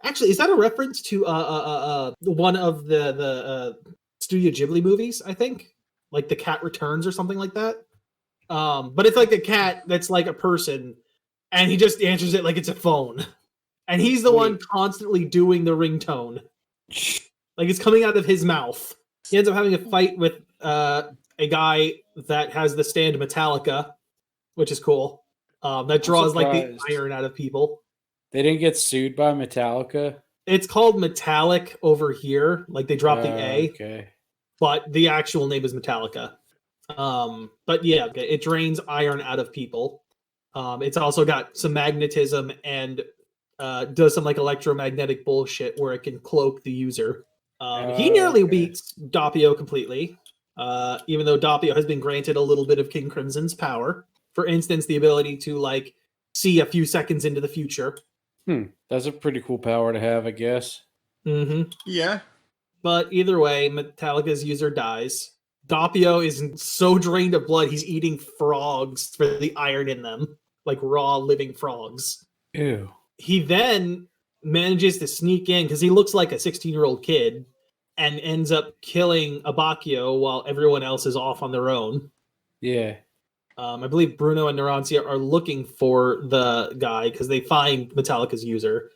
actually, is that a reference to one of the Studio Ghibli movies, I think? Like The Cat Returns or something like that. But it's like a cat that's like a person, and he just answers it like it's a phone. And he's the one constantly doing the ringtone. Like it's coming out of his mouth. He ends up having a fight with a guy that has the stand Metallica, which is cool. That draws like the iron out of people. They didn't get sued by Metallica? It's called Metallic over here. Like they dropped the A. Okay. But the actual name is Metallica. But yeah, it drains iron out of people. It's also got some magnetism and does some like electromagnetic bullshit where it can cloak the user. He nearly beats Doppio completely, even though Doppio has been granted a little bit of King Crimson's power. For instance, the ability to like see a few seconds into the future. That's a pretty cool power to have, I guess. Mm-hmm. Yeah. But either way, Metallica's user dies. Doppio is so drained of blood, he's eating frogs for the iron in them, like raw living frogs. Ew. He then manages to sneak in because he looks like a 16-year-old kid and ends up killing Abacchio while everyone else is off on their own. Yeah. I believe Bruno and Narantia are looking for the guy because they find Metallica's user.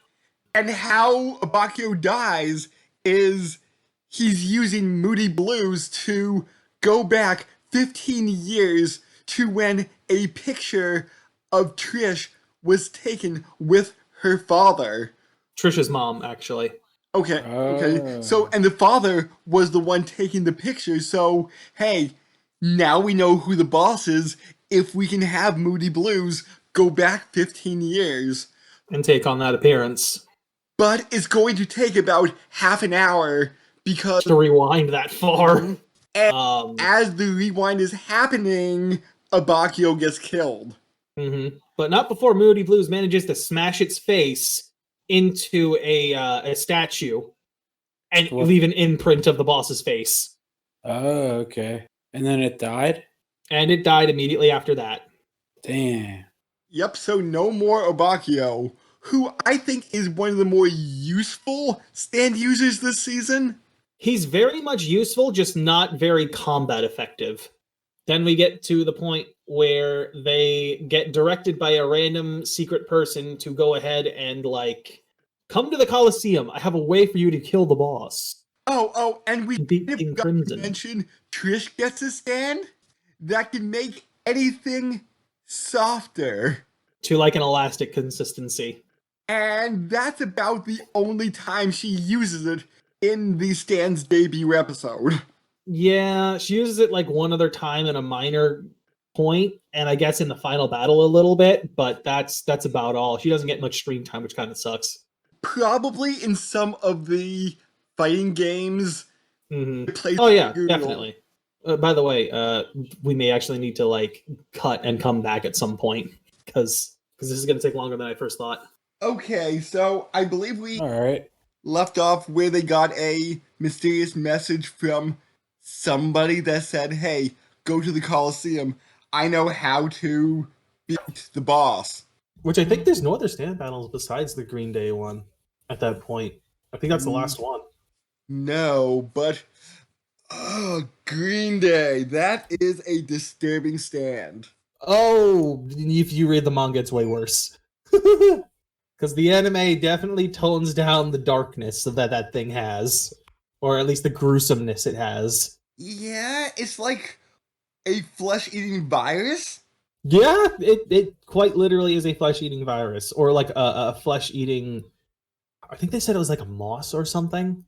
And how Abakio dies is he's using Moody Blues to go back 15 years to when a picture of Trish was taken with her father. Trisha's mom, actually. Okay. So, and the father was the one taking the picture. So, hey, now we know who the boss is if we can have Moody Blues go back 15 years. And take on that appearance. But it's going to take about half an hour because To rewind that far. as the rewind is happening, Abakio gets killed. But not before Moody Blues manages to smash its face into a statue and leave an imprint of the boss's face. Oh, okay. And then it died? And it died immediately after that. Damn. Yep, so no more Abakio, who I think is one of the more useful stand users this season. He's very much useful, just not very combat effective. Then we get to the point where they get directed by a random secret person to go ahead and, like, come to the Coliseum. I have a way for you to kill the boss. Oh, and we Beating Crimson. mention Trish gets a stand that can make anything softer. To, like, an elastic consistency. And that's about the only time she uses it in the Stan's debut episode. Yeah, she uses it like one other time in a minor point, and I guess in the final battle a little bit, but that's about all. She doesn't get much screen time, which kind of sucks. Probably in some of the fighting games. Oh yeah, definitely. By the way, we may actually need to like cut and come back at some point because this is going to take longer than I first thought. Okay, so I believe we All right. left off where they got a mysterious message from somebody that said, hey, go to the Coliseum. I know how to beat the boss. Which I think there's no other stand battles besides the Green Day one at that point. I think that's the last one. No, but Green Day, that is a disturbing stand. Oh, if you read the manga, it's way worse. Because the anime definitely tones down the darkness that thing has. Or at least the gruesomeness it has. Yeah, it's like a flesh-eating virus. Yeah, it quite literally is a flesh-eating virus. Or like a flesh-eating... I think they said it was like a moss or something.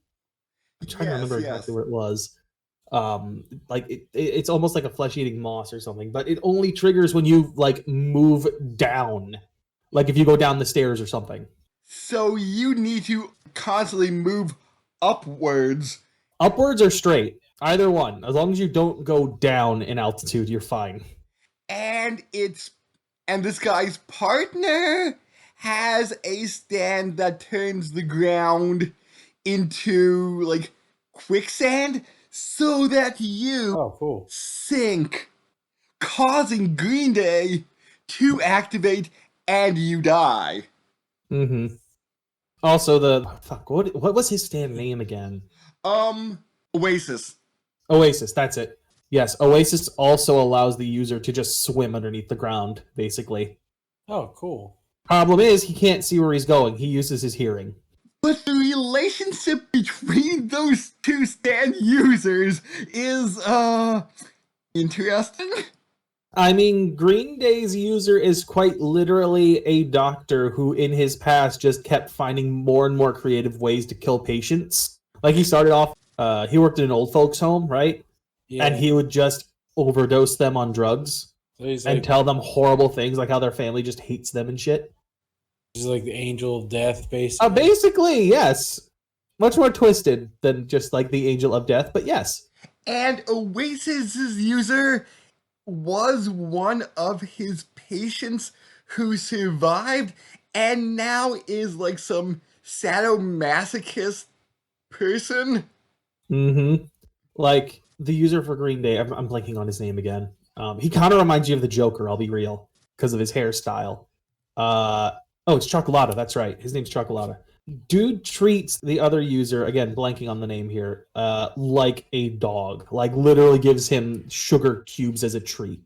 I'm trying to remember exactly what it was. It's almost like a flesh-eating moss or something. But it only triggers when you like move down. Like if you go down the stairs or something. So you need to constantly move upwards. Upwards or straight. Either one. As long as you don't go down in altitude, you're fine. And this guy's partner has a stand that turns the ground into like quicksand so that you sink, causing Green Day to activate and you die. Also, what was his stand name again? Oasis. Oasis, that's it. Yes, Oasis also allows the user to just swim underneath the ground, basically. Oh, cool. Problem is, he can't see where he's going. He uses his hearing. But the relationship between those two stand users is, interesting. I mean, Green Day's user is quite literally a doctor who in his past just kept finding more and more creative ways to kill patients. Like he started off, he worked in an old folks home, right? Yeah. And he would just overdose them on drugs and tell them horrible things like how their family just hates them and shit. He's like the angel of death, basically. Basically, yes. Much more twisted than just like the angel of death, but yes. And Oasis's user was one of his patients who survived and now is like some sadomasochist person. Like the user for Green Day, I'm blanking on his name again. He kind of reminds you of the Joker, I'll be real, because of his hairstyle. It's Chocolata, that's right. His name's Chocolata. Dude treats the other user, again, blanking on the name here, like a dog. Like, literally gives him sugar cubes as a treat.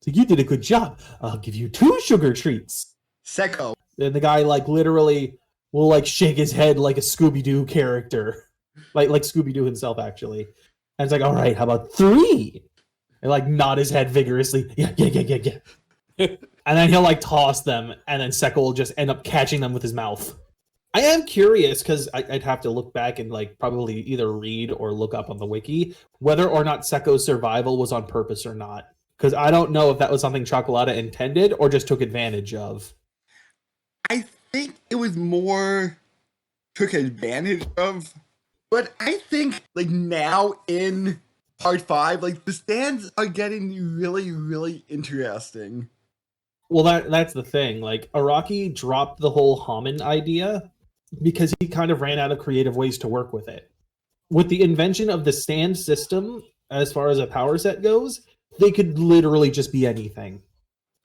So you did a good job. I'll give you 2 sugar treats. Secco. And the guy, like, literally will like shake his head like a Scooby-Doo character, like Scooby-Doo himself actually, and it's like, all right, how about 3? And like nod his head vigorously, yeah. And then he'll like toss them, and then Sekko will just end up catching them with his mouth. I am curious because I'd have to look back and like probably either read or look up on the wiki whether or not Sekko's survival was on purpose or not. Because I don't know if that was something Chocolata intended or just took advantage of. I think it was more took advantage of, but I think like now in part 5, like the stands are getting really, really interesting. Well, that's the thing. Like Araki dropped the whole Haman idea because he kind of ran out of creative ways to work with it. With the invention of the stand system, as far as a power set goes, they could literally just be anything.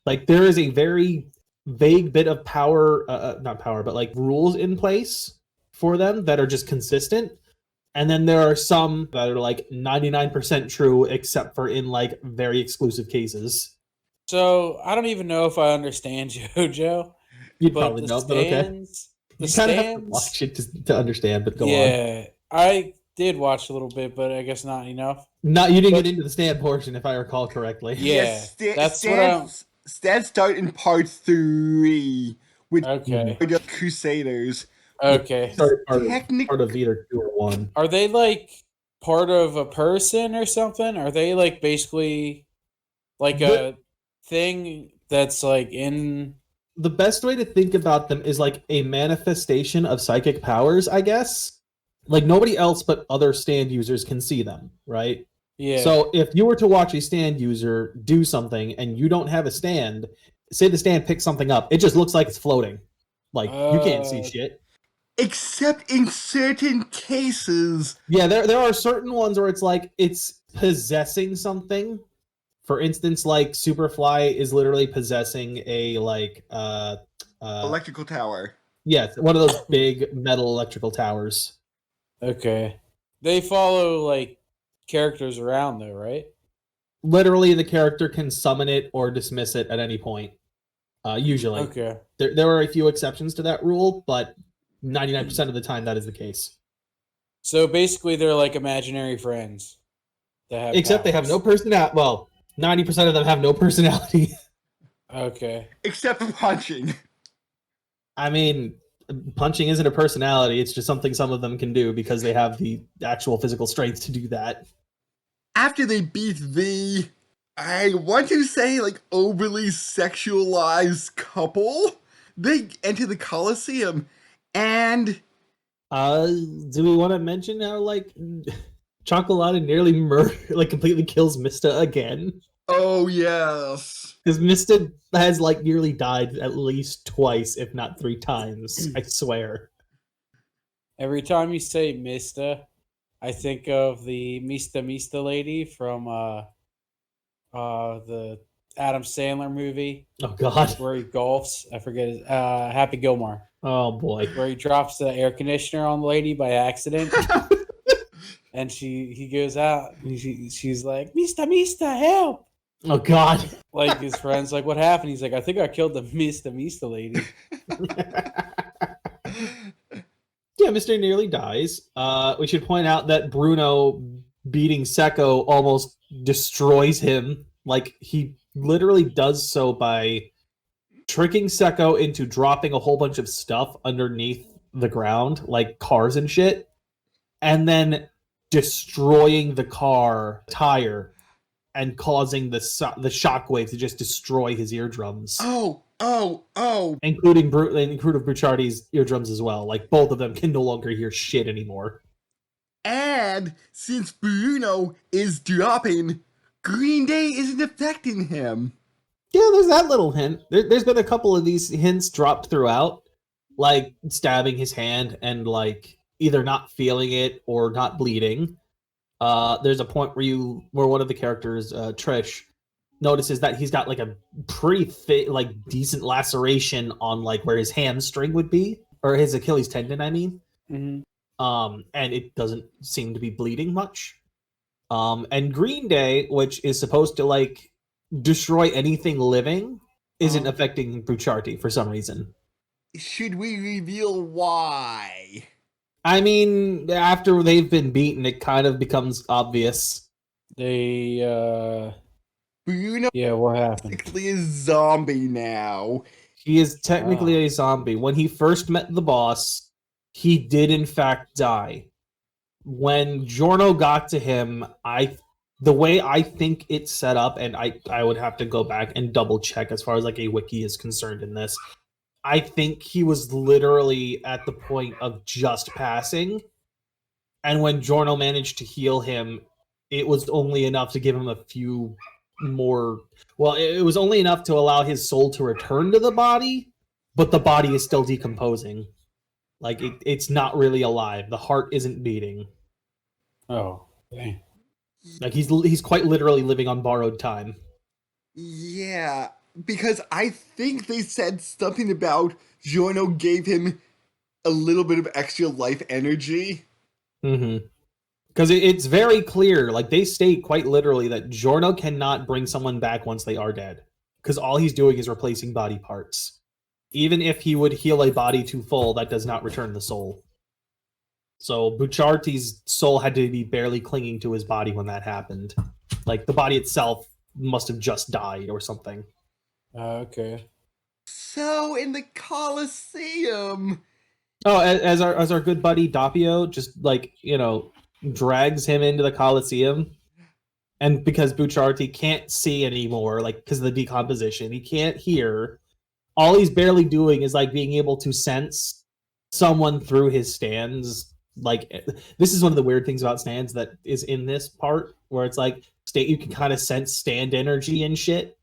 Like there is a very vague bit of power, not power, but like rules in place for them that are just consistent. And then there are some that are like 99% true, except for in like very exclusive cases. So I don't even know if I understand JoJo. You'd probably know, but okay. You kind of have to watch it to understand, but go on. Yeah, I did watch a little bit, but I guess not enough. You didn't get into the stand portion, if I recall correctly. Yeah, that's Stats start in part 3 with okay. Crusaders. Okay. Part of either 2 or 1. Are they like part of a person or something? Are they like basically like a thing that's like in... The best way to think about them is like a manifestation of psychic powers, I guess. Like nobody else but other stand users can see them, right? Yeah. So if you were to watch a stand user do something and you don't have a stand, say the stand picks something up, it just looks like it's floating. Like you can't see shit. Except in certain cases. Yeah, there are certain ones where it's like it's possessing something. For instance, like Superfly is literally possessing a like electrical tower. Yeah, one of those big metal electrical towers. Okay. They follow like characters around though, right? Literally the character can summon it or dismiss it at any point. Usually. Okay. There are a few exceptions to that rule, but 99% of the time that is the case. So basically they're like imaginary friends. Except powers. They have no personality. Well, 90% of them have no personality. Okay. Except for punching. I mean, punching isn't a personality. It's just something some of them can do because they have the actual physical strength to do that. After they beat the, I want to say, like, overly sexualized couple, they enter the Coliseum, and... do we want to mention how, like... Chocolata nearly completely kills Mista again. Oh, yes. Because Mista has, like, nearly died at least twice, if not 3 times. I swear. Every time you say Mista, I think of the Mista lady from the Adam Sandler movie. Oh, God. Where he golfs. I forget his... Happy Gilmore. Oh, boy. Where he drops the air conditioner on the lady by accident. And he goes out and she's like, Mista, help! Oh God! Like his friend's like, what happened? He's like, I think I killed the Mista lady. Yeah, Mr. nearly dies. We should point out that Bruno beating Sekko almost destroys him. Like he literally does so by tricking Sekko into dropping a whole bunch of stuff underneath the ground, like cars and shit, and then destroying the car tire and causing the shockwave to just destroy his eardrums. Oh! Including Bruchardi's eardrums as well. Like, both of them can no longer hear shit anymore. And since Bruno is dropping, Green Day isn't affecting him. Yeah, there's that little hint. There's been a couple of these hints dropped throughout. Like, stabbing his hand and, like, either not feeling it or not bleeding. There's a point where one of the characters, Trish, notices that he's got like a pretty like decent laceration on like where his hamstring would be, or his Achilles tendon, I mean. Mm-hmm. And it doesn't seem to be bleeding much. And Green Day, which is supposed to like destroy anything living, isn't affecting Bruchardi for some reason. should we reveal why? I mean, after they've been beaten, it kind of becomes obvious. They Bruno yeah, what happened? basically a zombie now. He is technically a zombie. When he first met the boss, he did in fact die. When Giorno got to him, the way I think it's set up, and I would have to go back and double check as far as like a wiki is concerned in this. I think he was literally at the point of just passing. And when Giorno managed to heal him, it was only enough to give him a few more. Well, it was only enough to allow his soul to return to the body, but the body is still decomposing. Like it's not really alive. The heart isn't beating. Oh, dang. Like he's quite literally living on borrowed time. Yeah, because I think they said something about Giorno gave him a little bit of extra life energy. Mm-hmm. Because it's very clear, like they state quite literally that Giorno cannot bring someone back once they are dead. Because all he's doing is replacing body parts. Even if he would heal a body to full, that does not return the soul. So Bucciarti's soul had to be barely clinging to his body when that happened. Like the body itself must have just died or something. Okay. So in the Colosseum, Oh, as our good buddy Doppio just like, drags him into the Colosseum. And because Bucciarti can't see anymore, like because of the decomposition, he can't hear. All he's barely doing is like being able to sense someone through his stands. Like this is one of the weird things about stands that is in this part where it's like you can kind of sense stand energy and shit.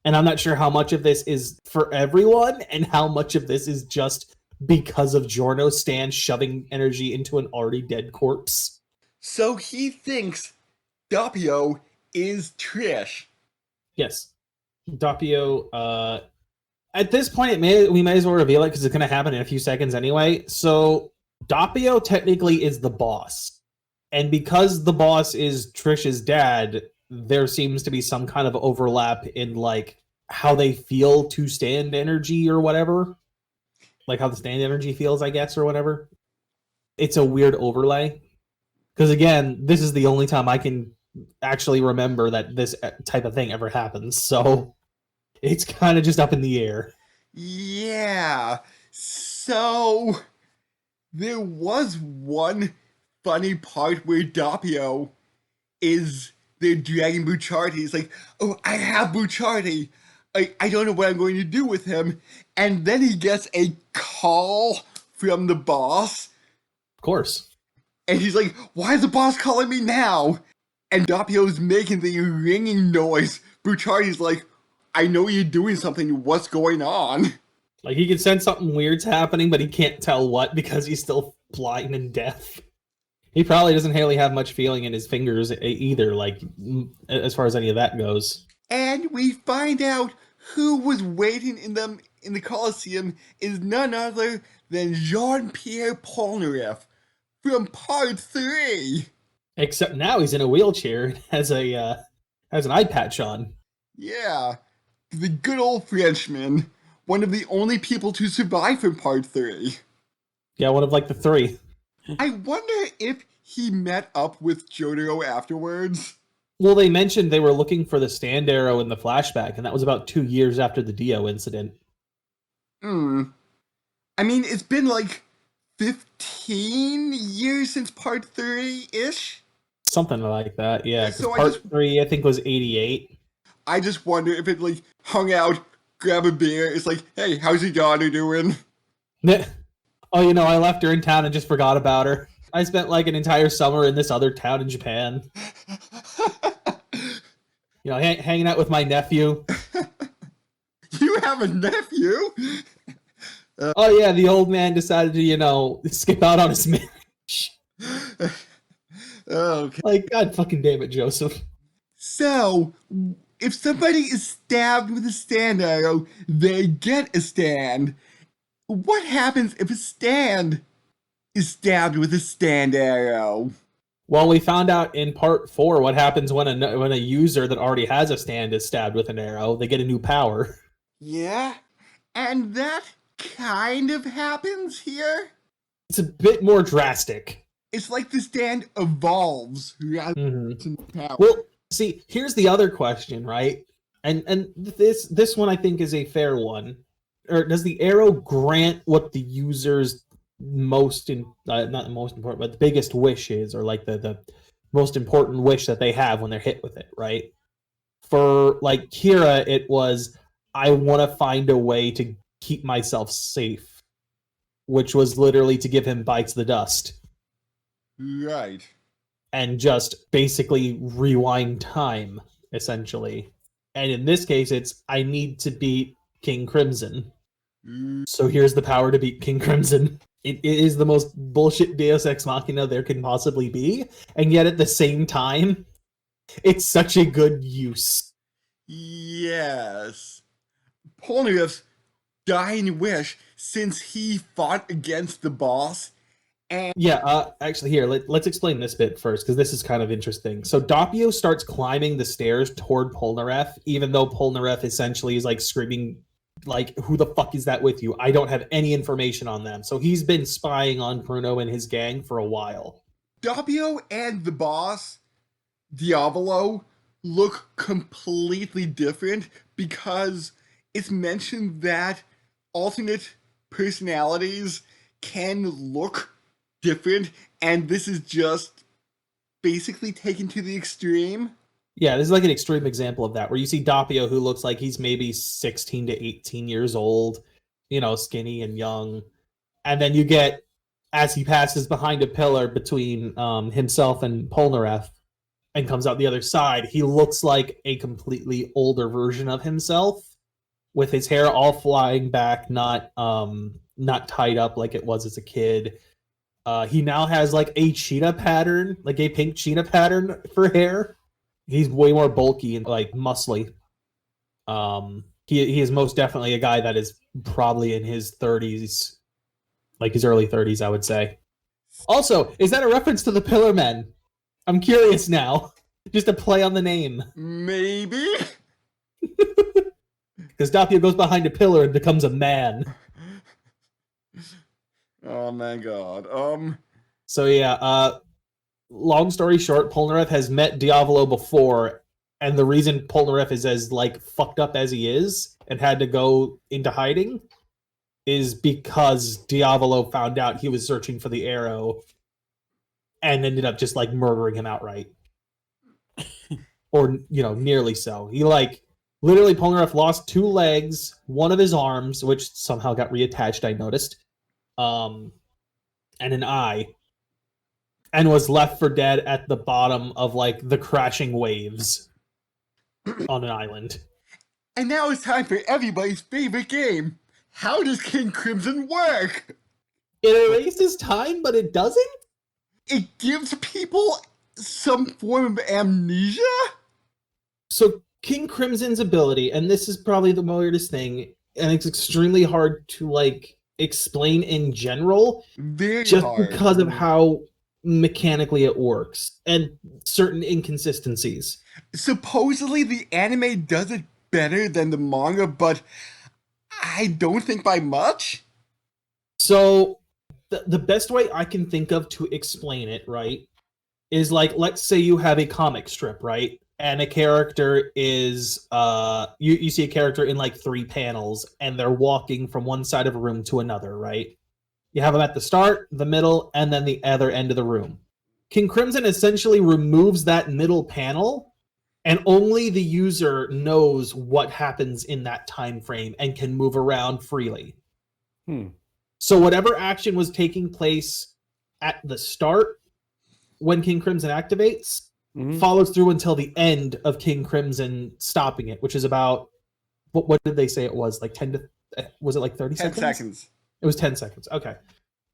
And I'm not sure how much of this is for everyone and how much of this is just because of Giorno's stand shoving energy into an already dead corpse. so he thinks Doppio is Trish. Yes. Doppio, at this point, we may as well reveal it because it's going to happen in a few seconds anyway. So Doppio technically is the boss. And because the boss is Trish's dad, there seems to be some kind of overlap in like how they feel to stand energy or whatever. Like how the stand energy feels, I guess, or whatever. It's a weird overlay. Because again, this is the only time I can actually remember that this type of thing ever happens. So it's kind of just up in the air. Yeah. So there was one funny part where Doppio is they're dragging Bucciarti. He's like, oh, I have Bucciarti. I don't know what I'm going to do with him. And then he gets a call from the boss. Of course. And he's like, why is the boss calling me now? And Doppio's making the ringing noise. Bucciarti's like, I know you're doing something. What's going on? Like he can sense something weird's happening, but he can't tell what because he's still blind and deaf. He probably doesn't really have much feeling in his fingers either, like as far as any of that goes. And we find out who was waiting in the Colosseum is none other than Jean-Pierre Polnareff from Part 3. Except now he's in a wheelchair and has an eye patch on. Yeah, the good old Frenchman, one of the only people to survive from Part 3. Yeah, one of like the three. I wonder if he met up with JoJo afterwards. Well, they mentioned they were looking for the stand arrow in the flashback, and that was about 2 years after the Dio incident. I mean, it's been like 15 years since Part 3-ish? Something like that, yeah. So Part 3, I think, was 88. I just wonder if it, like, hung out, grab a beer, it's like, hey, how's your daughter doing? Oh, I left her in town and just forgot about her. I spent, like, an entire summer in this other town in Japan. Hanging out with my nephew. You have a nephew? Oh, yeah, the old man decided to, skip out on his marriage. Okay. Like, God fucking damn it, Joseph. So, if somebody is stabbed with a stand arrow, they get a stand. What happens if a stand is stabbed with a stand arrow? Well, we found out in Part 4 what happens when a user that already has a stand is stabbed with an arrow. They get a new power. Yeah? And that kind of happens here. It's a bit more drastic. It's like the stand evolves. Well, see, here's the other question, right? And this one I think is a fair one. Or does the arrow grant what the user's not the most important, but the biggest wish is, or like the most important wish that they have when they're hit with it, right? For like Kira, it was, I want to find a way to keep myself safe, which was literally to give him bites the dust. Right. And just basically rewind time, essentially. And in this case, it's, I need to beat King Crimson. So here's the power to beat King Crimson. It is the most bullshit Deus Ex Machina there can possibly be, and yet at the same time, it's such a good use. Yes. Polnareff's dying wish, since he fought against the boss. And yeah, actually, here, let's explain this bit first, because this is kind of interesting. So Doppio starts climbing the stairs toward Polnareff, even though Polnareff essentially is like screaming, like, who the fuck is that with you? I don't have any information on them. So he's been spying on Bruno and his gang for a while. Doppio and the boss, Diavolo, look completely different because it's mentioned that alternate personalities can look different, and this is just basically taken to the extreme. Yeah, this is like an extreme example of that, where you see Doppio, who looks like he's maybe 16 to 18 years old, you know, skinny and young. And then you get, as he passes behind a pillar between himself and Polnareff and comes out the other side, he looks like a completely older version of himself, with his hair all flying back, not tied up like it was as a kid. He now has like a cheetah pattern, like a pink cheetah pattern for hair. He's way more bulky and like muscly. He is most definitely a guy that is probably in his 30s, like his early 30s, I would say. Also, is that a reference to the Pillar Men? I'm curious now. Just a play on the name. Maybe. Because Doppio goes behind a pillar and becomes a man. Oh my god. So yeah, long story short, Polnareff has met Diavolo before, and the reason Polnareff is as like fucked up as he is and had to go into hiding is because Diavolo found out he was searching for the arrow and ended up just like murdering him outright. Or, you know, nearly so. He like literally, Polnareff lost 2 legs, one of his arms, which somehow got reattached, I noticed, and an eye, and was left for dead at the bottom of like the crashing waves on an island. And now it's time for everybody's favorite game. How does King Crimson work? It erases time, but it doesn't? It gives people some form of amnesia? So King Crimson's ability, and this is probably the weirdest thing, and it's extremely hard to like explain in general, Very just hard. because of how mechanically it works and certain inconsistencies. Supposedly the anime does it better than the manga, but I don't think by much. So the best way I can think of to explain it, right, is like, let's say you have a comic strip, right? And a character is you see a character in like 3 panels and they're walking from one side of a room to another, right? You have them at the start, the middle, and then the other end of the room. King Crimson essentially removes that middle panel, and only the user knows what happens in that time frame and can move around freely. So whatever action was taking place at the start when King Crimson activates follows through until the end of King Crimson stopping it, which is about, what did they say it was? Like 10 to, was it like 30 10 seconds? seconds. It was 10 seconds. Okay.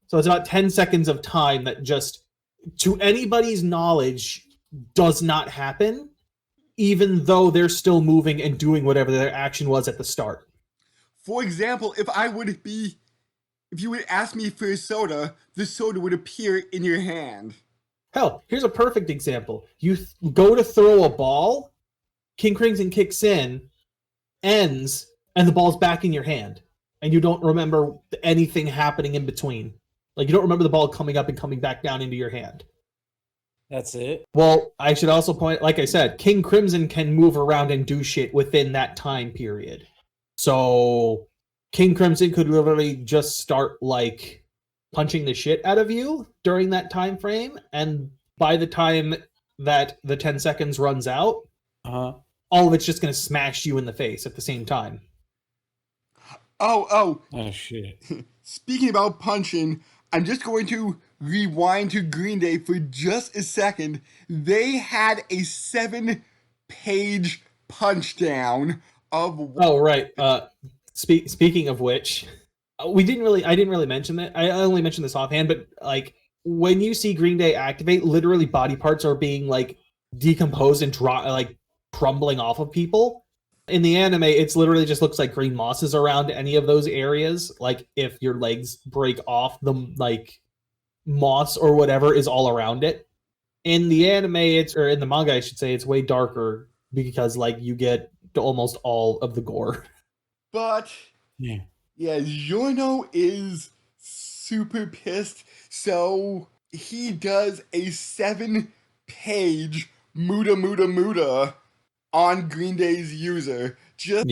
So it's about 10 seconds of time that just, to anybody's knowledge, does not happen, even though they're still moving and doing whatever their action was at the start. For example, if you would ask me for a soda, the soda would appear in your hand. Hell, here's a perfect example. You go to throw a ball, King Crimson kicks in, ends, and the ball's back in your hand. and you don't remember anything happening in between. Like, you don't remember the ball coming up and coming back down into your hand. That's it. Well, I should also point, like I said, King Crimson can move around and do shit within that time period. So King Crimson could literally just start, like, punching the shit out of you during that time frame, and by the time that the 10 seconds runs out, all of it's just going to smash you in the face at the same time. Oh, shit. speaking about punching, I'm just going to rewind to Green Day for just a second. They had a 7-page punch down of... Oh, right. Speaking of which, I didn't really mention that. I only mentioned this offhand, but like when you see Green Day activate, literally body parts are being like decomposed and like crumbling off of people. In the anime, it's literally just looks like green moss is around any of those areas. Like if your legs break off, the like moss or whatever is all around it. In the anime, or in the manga, I should say, it's way darker because like you get to almost all of the gore. But yeah, Giorno is super pissed, so he does a 7-page muda on Green Day's user. Just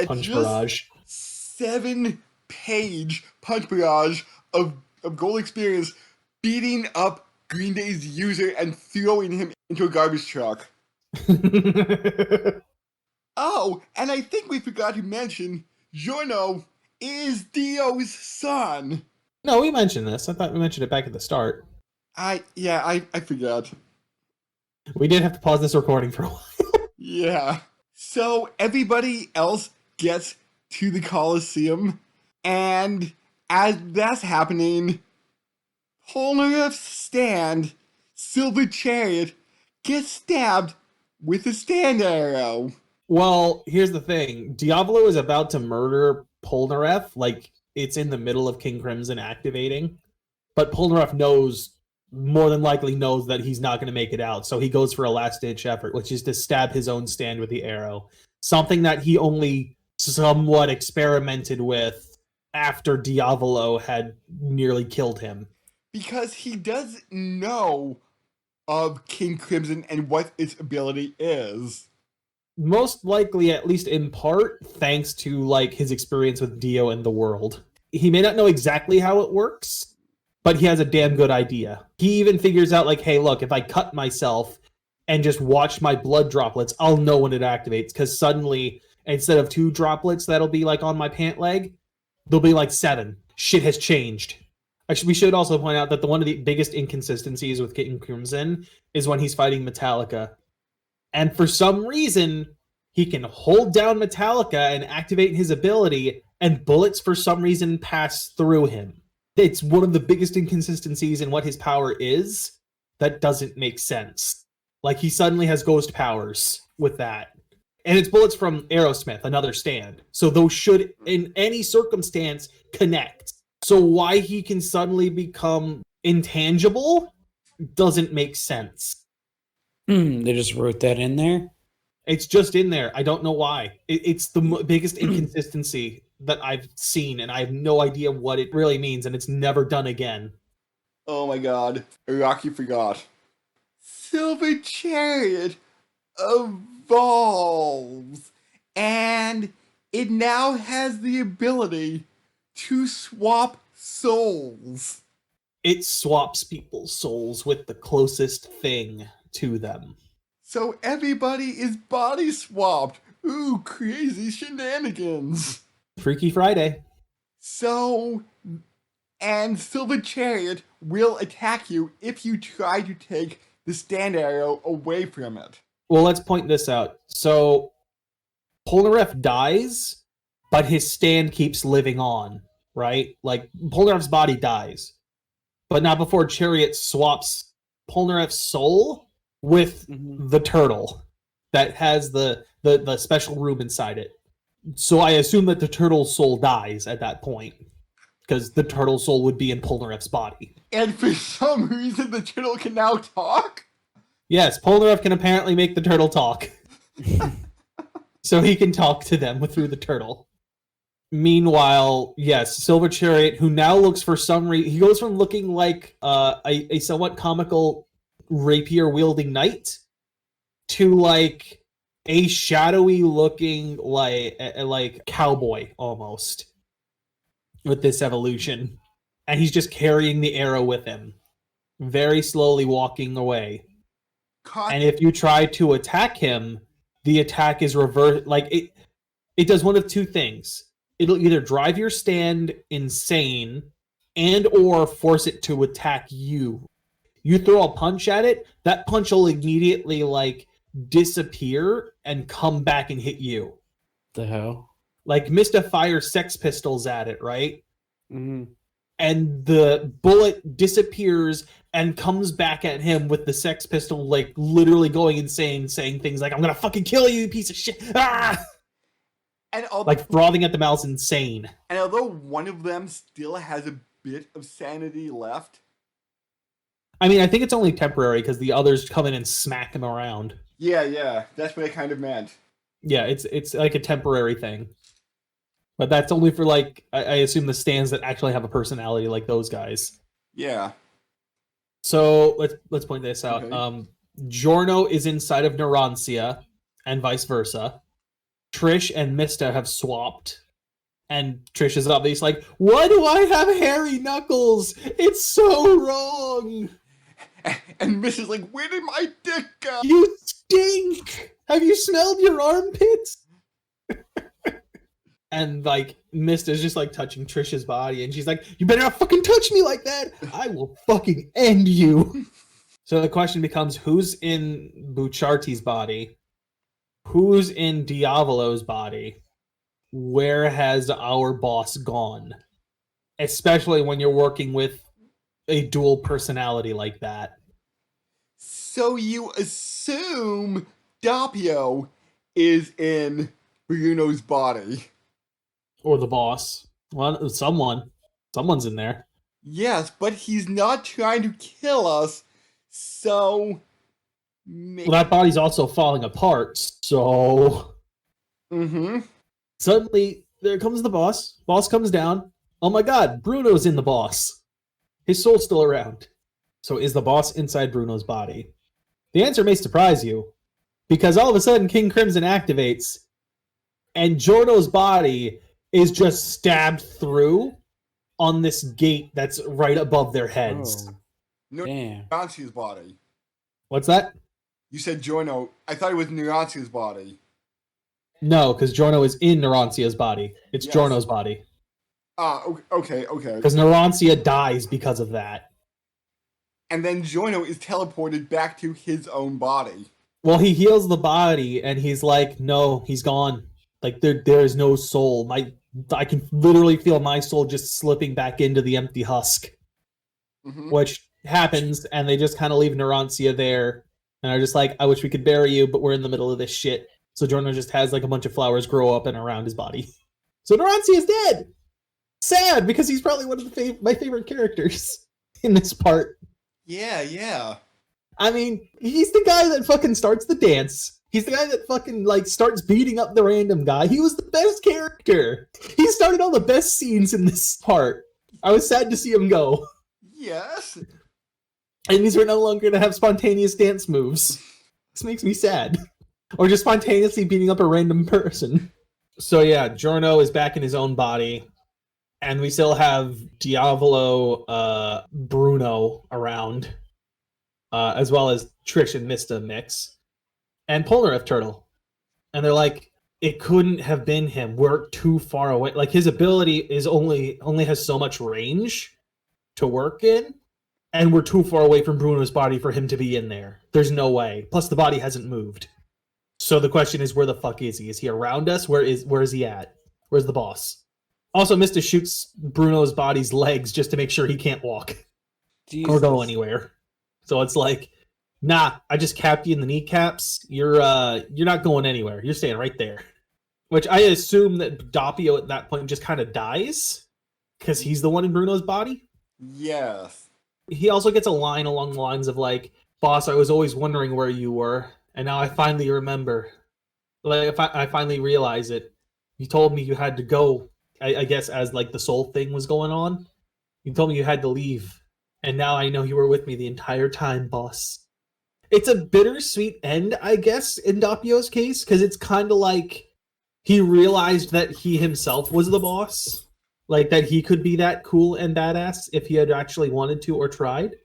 punch barrage. 7-page punch barrage of gold experience beating up Green Day's user and throwing him into a garbage truck. Oh, and I think we forgot to mention, Giorno is Dio's son. No, we mentioned this. I thought we mentioned it back at the start. I forgot. We did have to pause this recording for a while. Yeah. So everybody else gets to the Coliseum, and as that's happening, Polnareff's stand, Silver Chariot, gets stabbed with a stand arrow. Well, here's the thing. Diavolo is about to murder Polnareff, like it's in the middle of King Crimson activating, but Polnareff more than likely knows that he's not going to make it out, so he goes for a last-ditch effort, which is to stab his own stand with the arrow. Something that he only somewhat experimented with after Diavolo had nearly killed him. Because he does know of King Crimson and what its ability is. Most likely, at least in part, thanks to like his experience with Dio and the world. He may not know exactly how it works, but he has a damn good idea. He even figures out like, hey, look, if I cut myself and just watch my blood droplets, I'll know when it activates, because suddenly, instead of 2 droplets that'll be like on my pant leg, there'll be like 7. Shit has changed. We should also point out that one of the biggest inconsistencies with King Crimson is when he's fighting Metallica. And for some reason, he can hold down Metallica and activate his ability, and bullets for some reason pass through him. It's one of the biggest inconsistencies in what his power is that doesn't make sense. Like, he suddenly has ghost powers with that. And it's bullets from Aerosmith, another stand. So those should, in any circumstance, connect. So why he can suddenly become intangible doesn't make sense. They just wrote that in there? It's just in there. I don't know why. It's the biggest inconsistency that I've seen, and I have no idea what it really means, and it's never done again. Oh my god. Rocky forgot. Silver Chariot evolves, and it now has the ability to swap souls. It swaps people's souls with the closest thing to them. So everybody is body swapped. Ooh, crazy shenanigans. Freaky Friday. So, and Silver Chariot will attack you if you try to take the stand arrow away from it. Well, let's point this out. So, Polnareff dies, but his stand keeps living on, right? Like, Polnareff's body dies, but not before Chariot swaps Polnareff's soul with the turtle that has the special room inside it. So I assume that the turtle's soul dies at that point, because the turtle soul would be in Polnareff's body. And for some reason, the turtle can now talk? Yes, Polnareff can apparently make the turtle talk. So he can talk to them through the turtle. Meanwhile, yes, Silver Chariot, who now looks for some reason, he goes from looking like a somewhat comical rapier-wielding knight to like a shadowy looking like cowboy almost with this evolution. And he's just carrying the arrow with him, very slowly walking away. And if you try to attack him, the attack is reversed. Like it does one of two things. It'll either drive your stand insane and or force it to attack you. You throw a punch at it, that punch will immediately like disappear and come back and hit you. The hell? Like Mista fires Sex Pistols at it, right? Mm-hmm. And the bullet disappears and comes back at him with the Sex Pistol like literally going insane, saying things like, "I'm gonna fucking kill you, you piece of shit!" Ah! And Like frothing at the mouth, insane. And although one of them still has a bit of sanity left, I mean, I think it's only temporary because the others come in and smack him around. yeah, that's what I kind of meant. Yeah, it's like a temporary thing. But that's only for like I assume the stands that actually have a personality like those guys. Yeah. So let's point this out. Okay. Giorno is inside of Neurancia, and vice versa. Trish and Mista have swapped, and Trish is obviously like, "Why do I have hairy knuckles? It's so wrong." And Missy's like, "Where did my dick go?" You stink! Have you smelled your armpits? And like Mista's just like touching Trish's body, and she's like, "You better not fucking touch me like that! I will fucking end you." So the question becomes, who's in Bucciarti's body? Who's in Diavolo's body? Where has our boss gone? Especially when you're working with a dual personality like that. So you assume Doppio is in Bruno's body. Or the boss. Well, someone's in there. Yes, but he's not trying to kill us, so... Well, that body's also falling apart, so... Mm-hmm. Suddenly, there comes the boss. Boss comes down. Oh my god, Bruno's in the boss. His soul's still around. So is the boss inside Bruno's body? The answer may surprise you, because all of a sudden King Crimson activates, and Giorno's body is just stabbed through on this gate that's right above their heads. Oh, No, damn. Neurancia's body. What's that? You said Giorno. I thought it was Neurancia's body. No, because Giorno is in Neurancia's body. It's Yes. Giorno's body. Okay. Because Neurancia dies because of that. And then Giorno is teleported back to his own body. Well, he heals the body, and he's like, no, he's gone. Like, there is no soul. I can literally feel my soul just slipping back into the empty husk. Mm-hmm. Which happens, and they just kind of leave Neurancia there, and are just like, I wish we could bury you, but we're in the middle of this shit. So Giorno just has like a bunch of flowers grow up and around his body. So Neurancia is dead! Sad, because he's probably one of my favorite characters in this part. Yeah. I mean, he's the guy that fucking starts the dance. He's the guy that fucking, like, starts beating up the random guy. He was the best character. He started all the best scenes in this part. I was sad to see him go. Yes. And these are no longer going to have spontaneous dance moves. This makes me sad. Or just spontaneously beating up a random person. So yeah, Giorno is back in his own body. And we still have Diavolo, Bruno around. As well as Trish and Mista mix. And Polnareff Turtle. And they're like, it couldn't have been him. We're too far away. Like, his ability is only has so much range to work in. And we're too far away from Bruno's body for him to be in there. There's no way. Plus, the body hasn't moved. So the question is, where the fuck is he? Is he around us? Where is he at? Where's the boss? Also, Mista shoots Bruno's body's legs just to make sure he can't walk or go anywhere. So it's like, nah, I just capped you in the kneecaps. You're not going anywhere. You're staying right there. Which I assume that Doppio at that point just kind of dies because he's the one in Bruno's body. Yes. He also gets a line along the lines of like, boss, I was always wondering where you were, and now I finally remember. Like, if I finally realize it. You told me you had to go, I guess as like the soul thing was going on. You told me you had to leave, and now I know you were with me the entire time, boss. It's a bittersweet end, I guess, in Doppio's case, because it's kind of like he realized that he himself was the boss, like that he could be that cool and badass if he had actually wanted to or tried.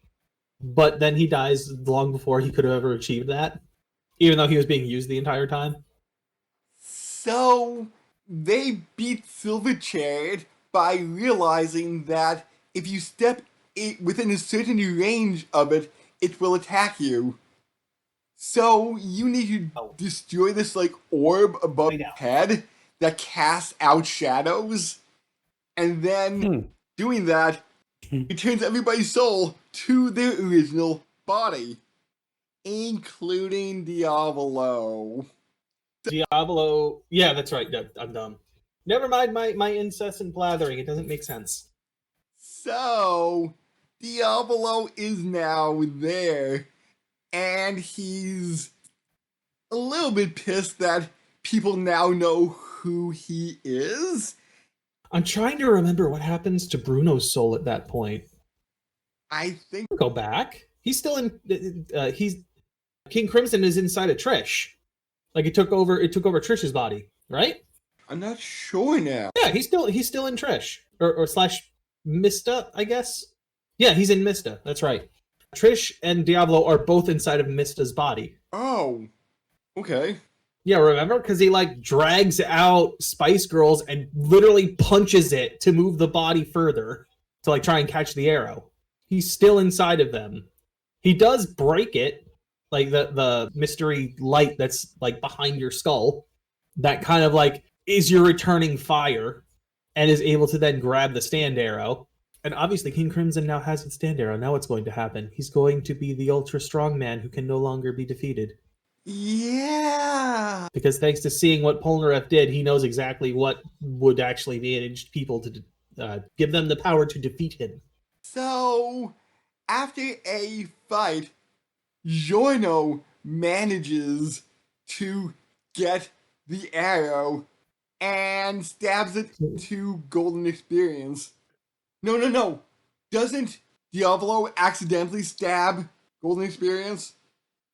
But then he dies long before he could have ever achieved that, even though he was being used the entire time. So they beat Silver Chariot by realizing that if you step within a certain range of it, it will attack you. So you need to destroy this like orb above your head that casts out shadows, and then doing that returns everybody's soul to their original body, including Diavolo. Diavolo, yeah, that's right. I'm dumb. Never mind my incessant blathering. It doesn't make sense. So Diavolo is now there, and he's a little bit pissed that people now know who he is. I'm trying to remember what happens to Bruno's soul at that point. I think Go back. He's still in. He's King Crimson is inside of Trish. Like it took over Trish's body, right? I'm not sure now. Yeah, he's still in Trish or slash Mista, I guess. Yeah, he's in Mista. That's right. Trish and Diavolo are both inside of Mista's body. Oh, okay. Yeah, remember? Because he like drags out Spice Girls and literally punches it to move the body further to like try and catch the arrow. He's still inside of them. He does break it, like the mystery light that's like behind your skull, that kind of like is your returning fire and is able to then grab the stand arrow. And obviously King Crimson now has the stand arrow. Now what's going to happen? He's going to be the ultra strong man who can no longer be defeated. Yeah. Because thanks to seeing what Polnareff did, he knows exactly what would actually manage people to give them the power to defeat him. So, after a fight, Giorno manages to get the arrow and stabs it to Golden Experience. No. Doesn't Diavolo accidentally stab Golden Experience?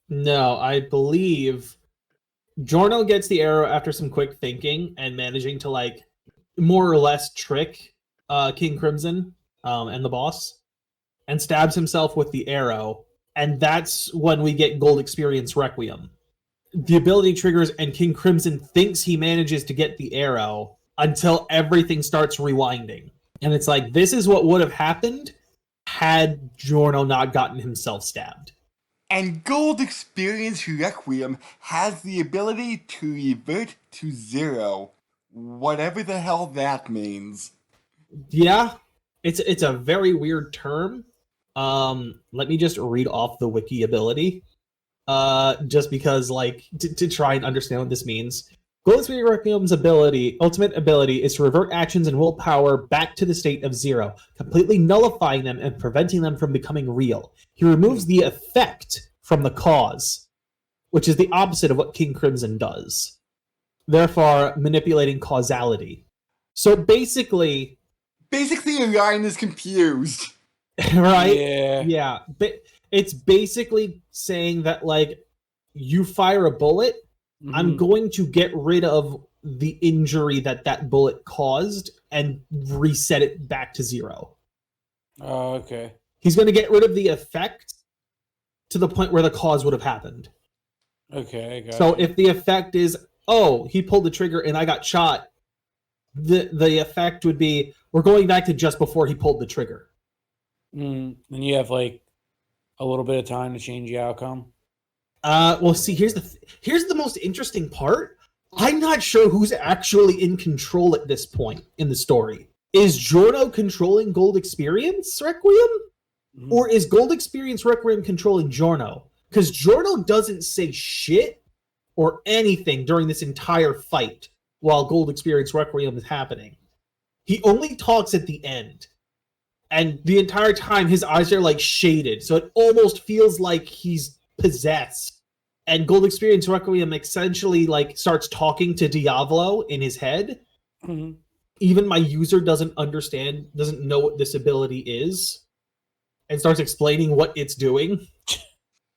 No, I believe Giorno gets the arrow after some quick thinking and managing to like more or less trick King Crimson and the boss, and stabs himself with the arrow, and that's when we get Gold Experience Requiem. The ability triggers and King Crimson thinks he manages to get the arrow until everything starts rewinding. And it's like, this is what would have happened had Giorno not gotten himself stabbed. And Gold Experience Requiem has the ability to revert to zero, whatever the hell that means. Yeah, it's a very weird term. Let me just read off the wiki ability. Just because, like, to try and understand what this means. Gold Experience Requiem's ultimate ability is to revert actions and willpower back to the state of zero, completely nullifying them and preventing them from becoming real. He removes the effect from the cause, which is the opposite of what King Crimson does, therefore manipulating causality. So basically, Orion is confused. right? Yeah. But it's basically saying that, like, you fire a bullet, I'm going to get rid of the injury that bullet caused and reset it back to zero. Oh, okay. He's going to get rid of the effect to the point where the cause would have happened. Okay, I got So it. if the effect is, oh, he pulled the trigger and I got shot, the effect would be, we're going back to just before he pulled the trigger. Then you have like a little bit of time to change the outcome. Well, see, here's the most interesting part. I'm not sure who's actually in control at this point in the story. Is Giorno controlling Gold Experience Requiem? Or is Gold Experience Requiem controlling Giorno? Because Giorno doesn't say shit or anything during this entire fight while Gold Experience Requiem is happening. He only talks at the end. And the entire time, his eyes are, like, shaded. So it almost feels like he's possessed. And Gold Experience Requiem essentially, like, starts talking to Diavolo in his head. even my user doesn't know what this ability is, and starts explaining what it's doing.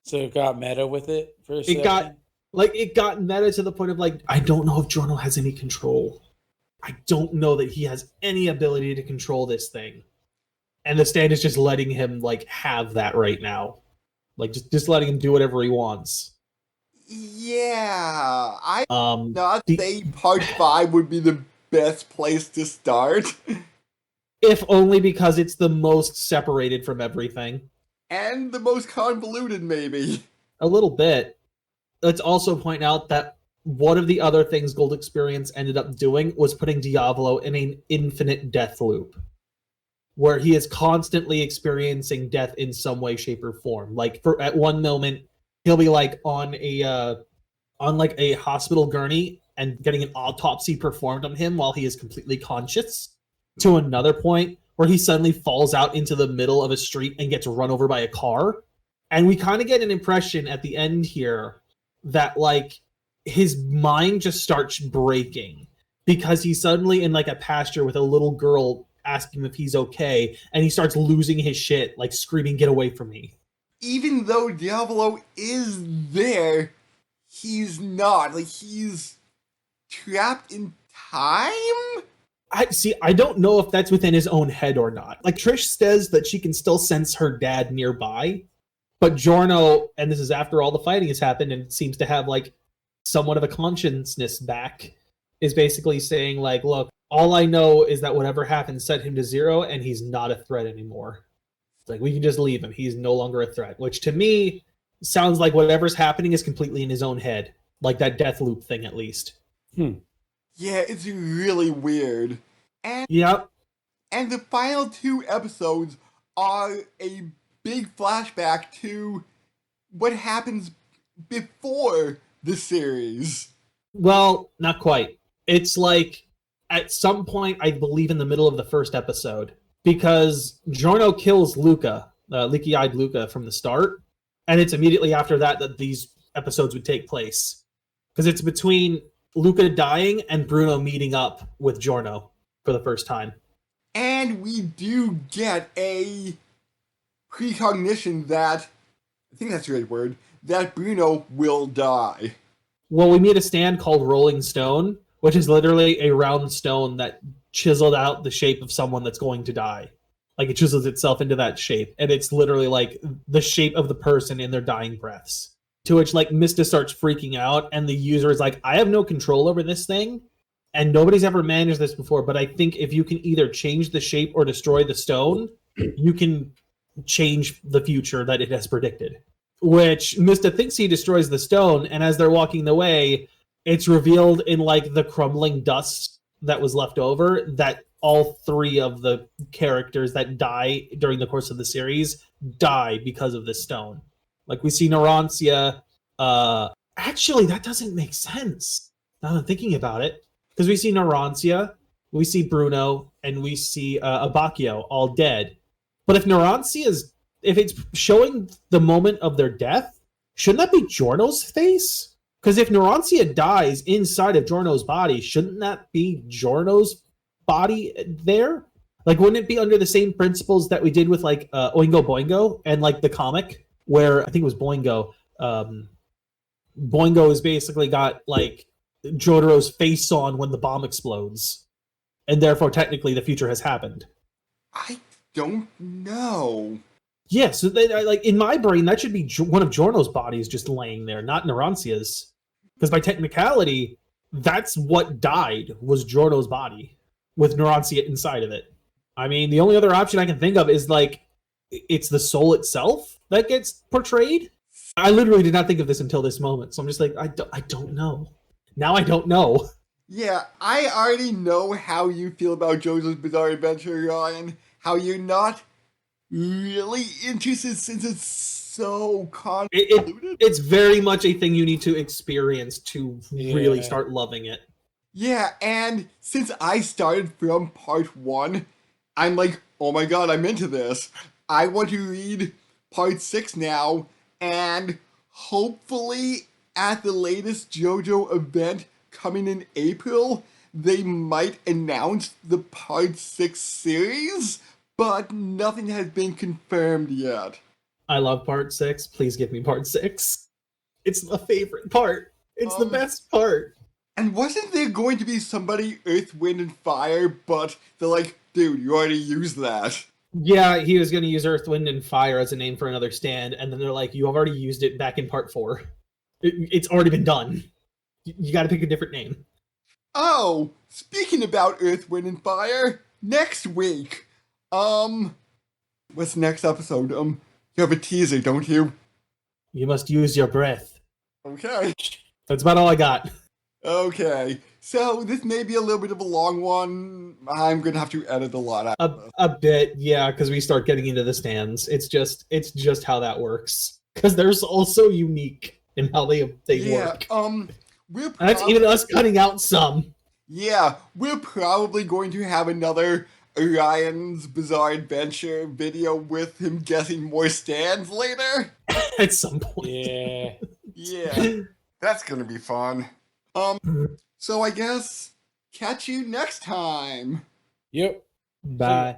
So it got meta with it for a second. It got meta to the point of like, I don't know if Giorno has any control. I don't know that he has any ability to control this thing. And the stand is just letting him like have that right now. Like just letting him do whatever he wants. Yeah, I not the- say part 5 would be the best place to start. If only because it's the most separated from everything. And the most convoluted, maybe. A little bit. Let's also point out that one of the other things Gold Experience ended up doing was putting Diavolo in an infinite death loop, where he is constantly experiencing death in some way, shape, or form. Like at one moment, he'll be like on like a hospital gurney and getting an autopsy performed on him while he is completely conscious. To another point where he suddenly falls out into the middle of a street and gets run over by a car. And we kind of get an impression at the end here that like his mind just starts breaking because he's suddenly in like a pasture with a little girl asking him if he's okay, and he starts losing his shit, like screaming, "Get away from me." Even though Diavolo is there, he's not. Like, he's trapped in time? I don't know if that's within his own head or not. Like, Trish says that she can still sense her dad nearby, but Giorno, and this is after all the fighting has happened and seems to have like somewhat of a consciousness back, is basically saying like, look, all I know is that whatever happened set him to 0 and he's not a threat anymore. It's like, we can just leave him. He's no longer a threat, which to me sounds like whatever's happening is completely in his own head. Like that death loop thing, at least. Yeah, it's really weird. And Yep. And the final 2 episodes are a big flashback to what happens before the series. Well, not quite. It's like at some point, I believe in the middle of the first episode, because Giorno kills Luca, leaky-eyed Luca, from the start, and it's immediately after that these episodes would take place. Because it's between Luca dying and Bruno meeting up with Giorno for the first time. And we do get a precognition that, I think that's the right word, that Bruno will die. Well, we meet a stand called Rolling Stone, which is literally a round stone that chiseled out the shape of someone that's going to die. Like, it chisels itself into that shape, and it's literally like the shape of the person in their dying breaths. To which, like, Mista starts freaking out, and the user is like, I have no control over this thing, and nobody's ever managed this before, but I think if you can either change the shape or destroy the stone, you can change the future that it has predicted. Which Mista thinks he destroys the stone, and as they're walking away, it's revealed in, like, the crumbling dust that was left over that all 3 of the characters that die during the course of the series die because of this stone. Like, we see Narantia. Actually, that doesn't make sense now that I'm thinking about it. Because we see Narantia, we see Bruno, and we see Abacchio all dead. But if it's showing the moment of their death, shouldn't that be Giorno's face? Because if Narantia dies inside of Giorno's body, shouldn't that be Giorno's body there? Like, wouldn't it be under the same principles that we did with, like, Oingo Boingo and, like, the comic? Where, I think it was Boingo. Boingo has basically got, like, Jotaro's face on when the bomb explodes. And therefore, technically, the future has happened. I don't know. Yeah, so like in my brain, that should be one of Giorno's bodies just laying there, not Narantia's. Because by technicality, that's what died, was Giorno's body, with Narantia inside of it. I mean, the only other option I can think of is, like, it's the soul itself that gets portrayed. I literally did not think of this until this moment, so I'm just like, I don't know. Now I don't know. Yeah, I already know how you feel about JoJo's Bizarre Adventure, Ryan. How you're not really interested since it's so convoluted. It's very much a thing you need to experience to really start loving it. Yeah, and since I started from part 1, I'm like, oh my god, I'm into this. I want to read part 6 now, and hopefully at the latest JoJo event coming in April, they might announce the Part 6 series, but nothing has been confirmed yet. I love Part 6. Please give me Part 6. It's my favorite part. It's the best part. And wasn't there going to be somebody Earth, Wind, and Fire, but they're like, dude, you already used that. Yeah, he was going to use Earth, Wind, and Fire as a name for another stand, and then they're like, you have already used it back in Part 4. It's already been done. You got to pick a different name. Oh, speaking about Earth, Wind, and Fire, next week, what's the next episode? You have a teaser, don't you? You must use your breath. Okay. That's about all I got. Okay, so this may be a little bit of a long one. I'm gonna have to edit a lot out of this. A bit, yeah, because we start getting into the stands. It's just how that works. Because they're also unique in how they work. And that's even us cutting out some. Yeah, we're probably going to have another Orion's Bizarre Adventure video with him guessing more stands later. At some point. Yeah. Yeah, that's gonna be fun. So I guess catch you next time. Yep. Bye.